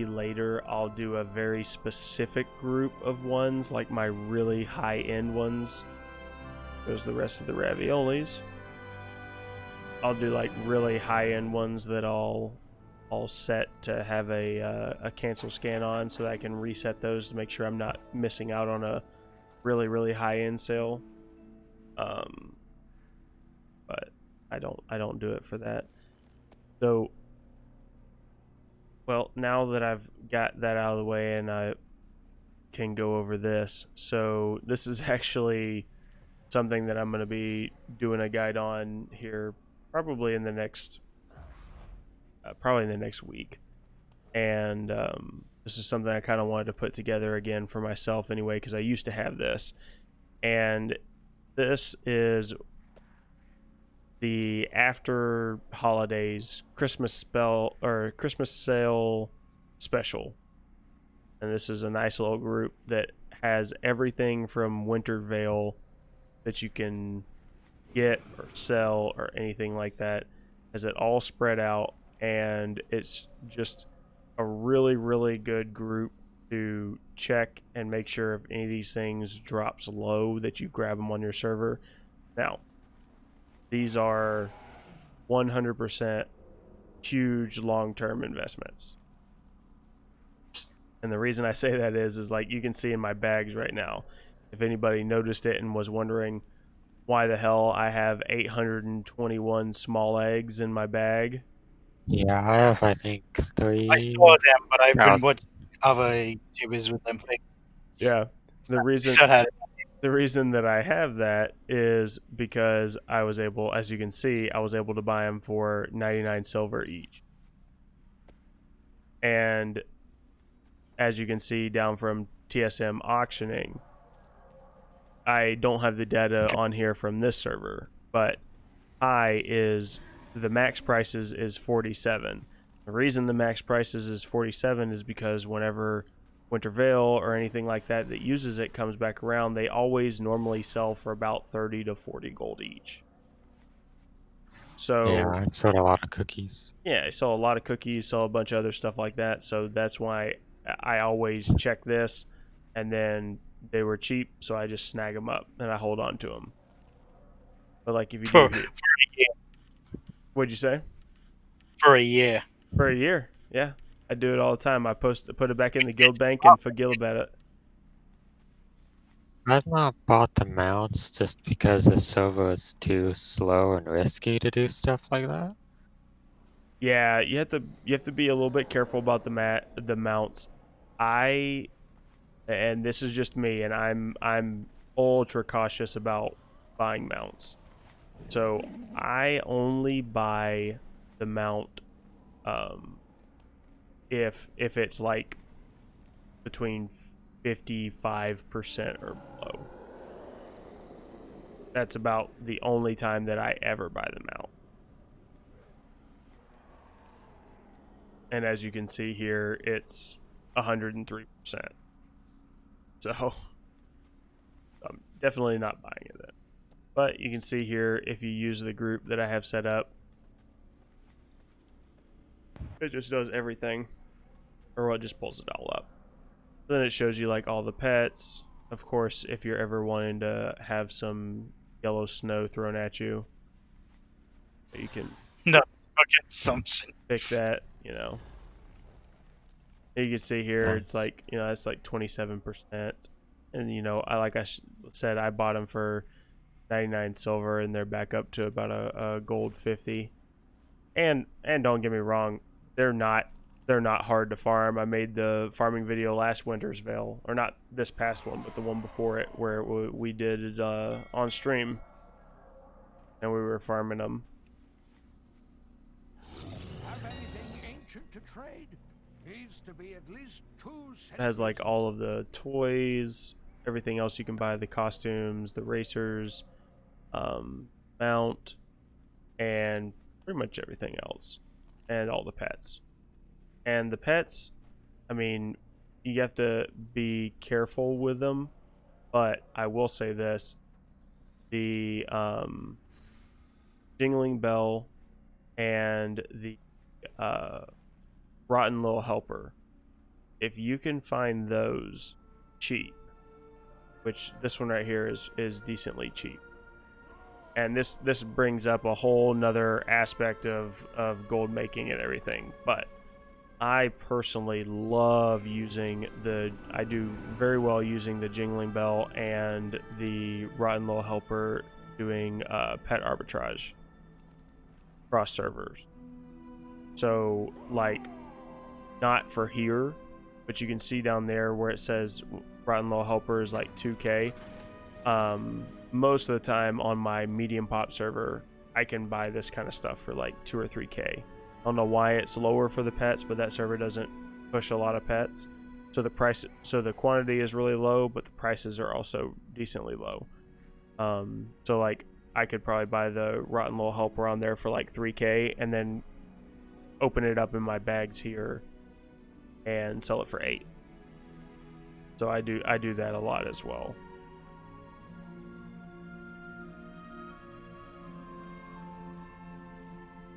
later I'll do a very specific group of ones, like my really high-end ones. There's the rest of the raviolis. I'll do like really high-end ones that I'll set to have a cancel scan on, so that I can reset those to make sure I'm not missing out on a really high-end sale. But I don't do it for that. So, well, now that I've got that out of the way and I can go over this, so this is actually something that I'm going to be doing a guide on here probably in the next week. And this is something I kind of wanted to put together again for myself anyway, because I used to have this. And this is the after holidays Christmas sale special. And this is a nice little group that has everything from Winter Veil that you can get or sell or anything like that. Has it all spread out, and it's just a really good group to check and make sure if any of these things drops low that you grab them on your server. Now, these are 100% huge long-term investments. And the reason I say that is like you can see in my bags right now, if anybody noticed it and was wondering why the hell I have 821 small eggs in my bag. Yeah, I have, I think, I saw them, but I've been 3,000. watching other YouTubers with them things. Yeah. The reason that I have that is because I was able, as you can see, I was able to buy them for 99 silver each. And as you can see down from TSM auctioning, I don't have the data on here from this server, but the max prices is 47. The reason the max prices is 47 is because whenever Winter Veil or anything like that uses it comes back around, they always normally sell for about 30 to 40 gold each. So Yeah, I sold a lot of cookies. yeah, I sell a lot of cookies, sell a bunch of other stuff like that. So that's why I always check this, and then they were cheap, so I just snag them up and I hold on to them. But like if you for, do, for a year. what'd you say? For a year. For a year, yeah. I do it all the time. I put it back in the guild bank and forget about it. I've not bought the mounts just because the server is too slow and risky to do stuff like that. Yeah, you have to be a little bit careful about the mounts. And this is just me, and I'm ultra cautious about buying mounts. So I only buy the mount if it's like between 55% or below. That's about the only time that I ever buy the mount. And as you can see here, it's 103%. So I'm definitely not buying it. But you can see here, if you use the group that I have set up, it just does everything, or it just pulls it all up. Then it shows you like all the pets. Of course, if you're ever wanting to have some yellow snow thrown at you, you can No, fucking assumption. pick that, you can see here, Nice. it's like, it's like 27%. and I said, I bought them for 99 silver, and they're back up to about a gold 50. And don't get me wrong, they're not hard to farm. I made the farming video last Winter's Veil, or not this past one, but the one before it, where we did it on stream, and we were farming them. Have anything ancient to trade? Needs to be at least 2 It has like all of the toys, everything else you can buy, the costumes, the racers, mount, and pretty much everything else, and all the pets. And the pets, I mean, you have to be careful with them, but I will say this: the jingling bell and the rotten little helper. If you can find those cheap, which this one right here is decently cheap, and this brings up a whole nother aspect of gold making and everything, but I personally love using I do very well using the jingling bell and the rotten little helper, doing pet arbitrage cross servers. So like, not for here, but you can see down there where it says rotten little helper is like 2k. Most of the time on my medium pop server, I can buy this kind of stuff for like 2 or 3k. I don't know why it's lower for the pets, but that server doesn't push a lot of pets, so the quantity is really low, but the prices are also decently low. So like, I could probably buy the rotten little helper on there for like 3k, and then open it up in my bags here and sell it for 8. So I do that a lot as well.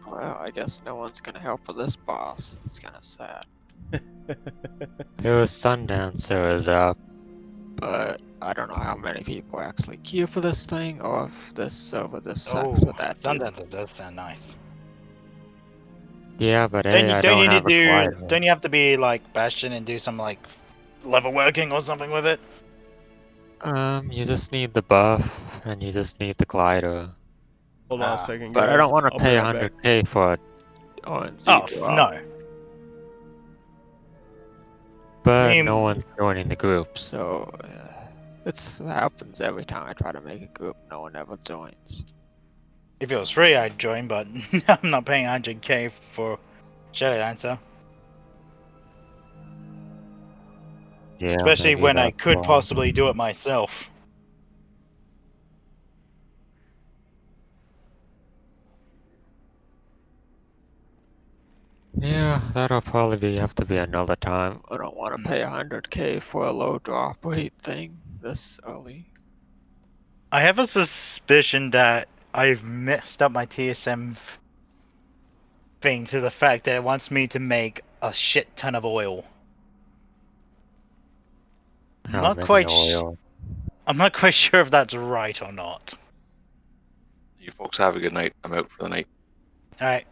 Well, I guess no one's gonna help with this boss. It's kinda sad. It was Sundancer is up, but I don't know how many people actually queue for this thing, or if this server just sucks with that deal. Sundancer does sound nice. Yeah, but Don't hey, you, I don't don't you have need a to glider. don't you have to be like Bastion and do some like level working or something with it? You just need the buff, and you just need the glider. Hold on a second, But I guys. don't want to I'll be pay right back. 100k for an ONZ Oh drop. no. But I no mean, one's joining the group, so it happens every time I try to make a group. No one ever joins. if it was free, I'd join, but I'm not paying 100k for Shadowlands. Yeah, Especially maybe when I that's could why. possibly do it myself. Yeah, that'll probably have to be another time. I don't want to pay 100k for a low drop rate thing this early. I have a suspicion that I've messed up my TSM thing to the fact that it wants me to make a shit ton of oil. I'm How not many quite oil? I'm not quite sure if that's right or not. You folks have a good night. I'm out for the night. Alright.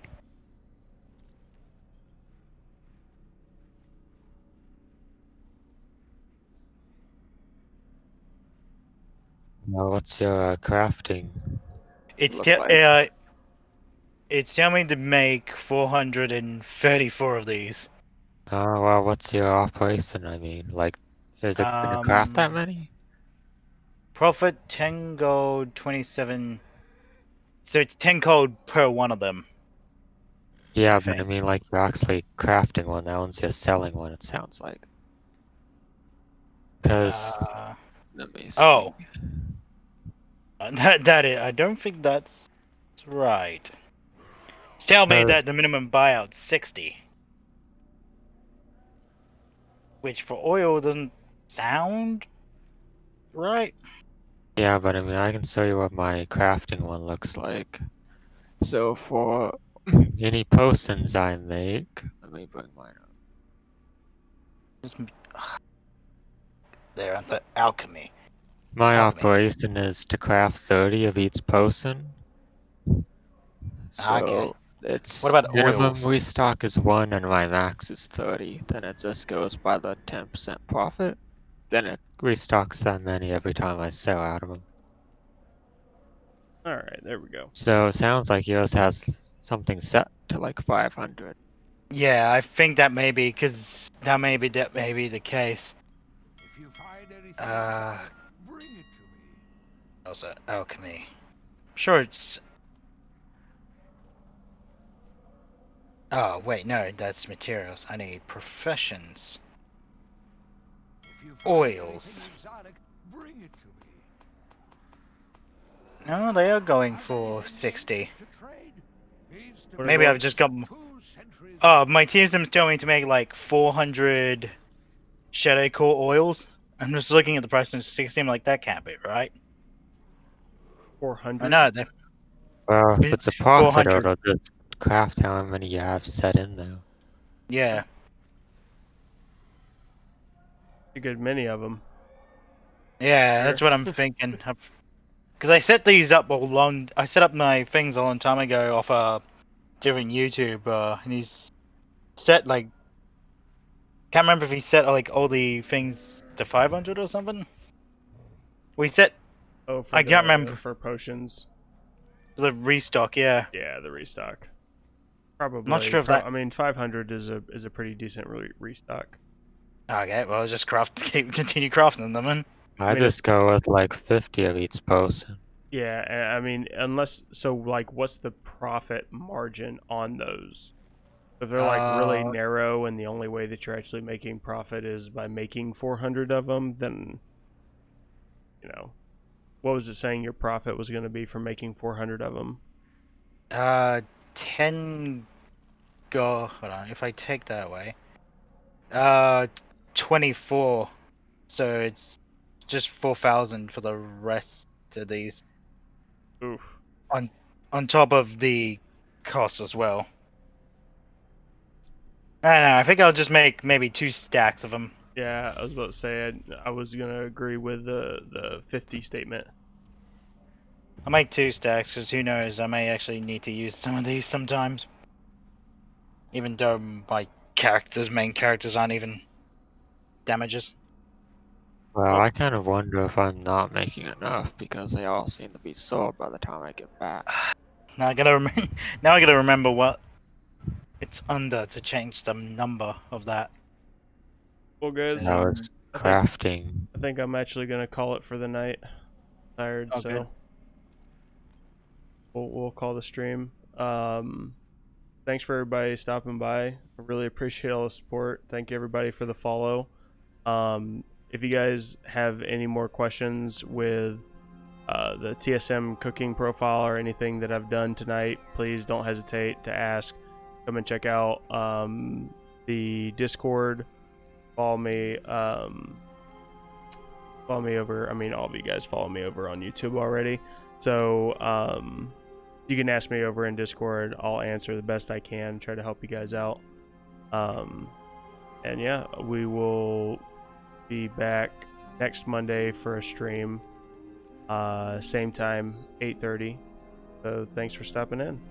Well, what's your crafting It's look like? it's telling me to make 434 of these. Oh, well, what's your operation? I mean, like, is it gonna craft that many? Profit 10 gold, 27. So it's 10 gold per one of them. Yeah, I but I think. mean, like, you're actually crafting one. That one's just selling one, it sounds like. Because, let me see. Oh. That is, I don't think that's right. Tell me that the minimum buyout's 60. Which for oil doesn't sound right. Yeah, but I mean, I can show you what my crafting one looks like. So for any potions I make, let me bring mine up. Just there on the alchemy. My Alchemy. operation is to craft 30 of each potion. So Okay. it's What about minimum oils? restock is 1 and my max is 30. Then it just goes by the 10% profit. then it restocks that many every time I sell out of them. All right, there we go. So it sounds like yours has something set to like 500. Yeah, I think that may be because that may be the case. If you find anything Uh, exotic, bring it to me. Also, alchemy. Sure, it's. Oh wait, no, that's materials. I need professions. If you find Oils. anything exotic, bring it to me. No, they are going Have for anything 60. ancient to trade? Needs to What be are Maybe they? I've just got. 2 centuries Oh, old. my TSM's telling me to make like 400 Shadow Core oils. I'm just looking at the price and 60. I'm like, that can't be right. I 400. know, Well, if it's a profit, 400. it'll just craft how many you have set in there. Yeah. A good many of them. Yeah, that's what I'm thinking. Because I set these up I set up my things a long time ago off a different YouTuber, and he's set like. Can't remember if he set like all the things to 500 or something. We set. Oh, for I can't remember for potions. the restock. Yeah, Yeah, the restock. I'm Probably. not sure if that. I mean, 500 is a pretty decent restock. Okay, well, just continue crafting them, then. I mean, it's just go with like 50 of each potion. yeah. I mean, unless so, like, what's the profit margin on those? If they're like really Uh, narrow, and the only way that you're actually making profit is by making 400 of them, then you know, what was it saying your profit was going to be for making 400 of them? 10 go. Hold on, if I take that away, uh, 24. So it's just 4,000 for the rest of these Oof. on top of the costs as well. I don't know. I think I'll just make maybe 2 stacks of them. Yeah, I was about to say I was gonna agree with the 50 statement. I'll make 2 stacks because who knows? I may actually need to use some of these sometimes. Even though my main characters, aren't even damages. Well, Oh. I kind of wonder if I'm not making enough because they all seem to be sold by the time I get back. Now I gotta now I gotta remember what it's under to change the number of that. Well, guys, So I was I think crafting. I think I'm actually gonna call it for the night. Tired, Oh, so good. we'll call the stream. Thanks for everybody stopping by. I really appreciate all the support. Thank you everybody for the follow. If you guys have any more questions with the TSM cooking profile or anything that I've done tonight, please don't hesitate to ask. Come and check out the Discord. Follow me. Follow me over. I mean, all of you guys follow me over on YouTube already. So you can ask me over in Discord. I'll answer the best I can. Try to help you guys out. And yeah, we will be back next Monday for a stream. Same time, 8:30. So thanks for stopping in.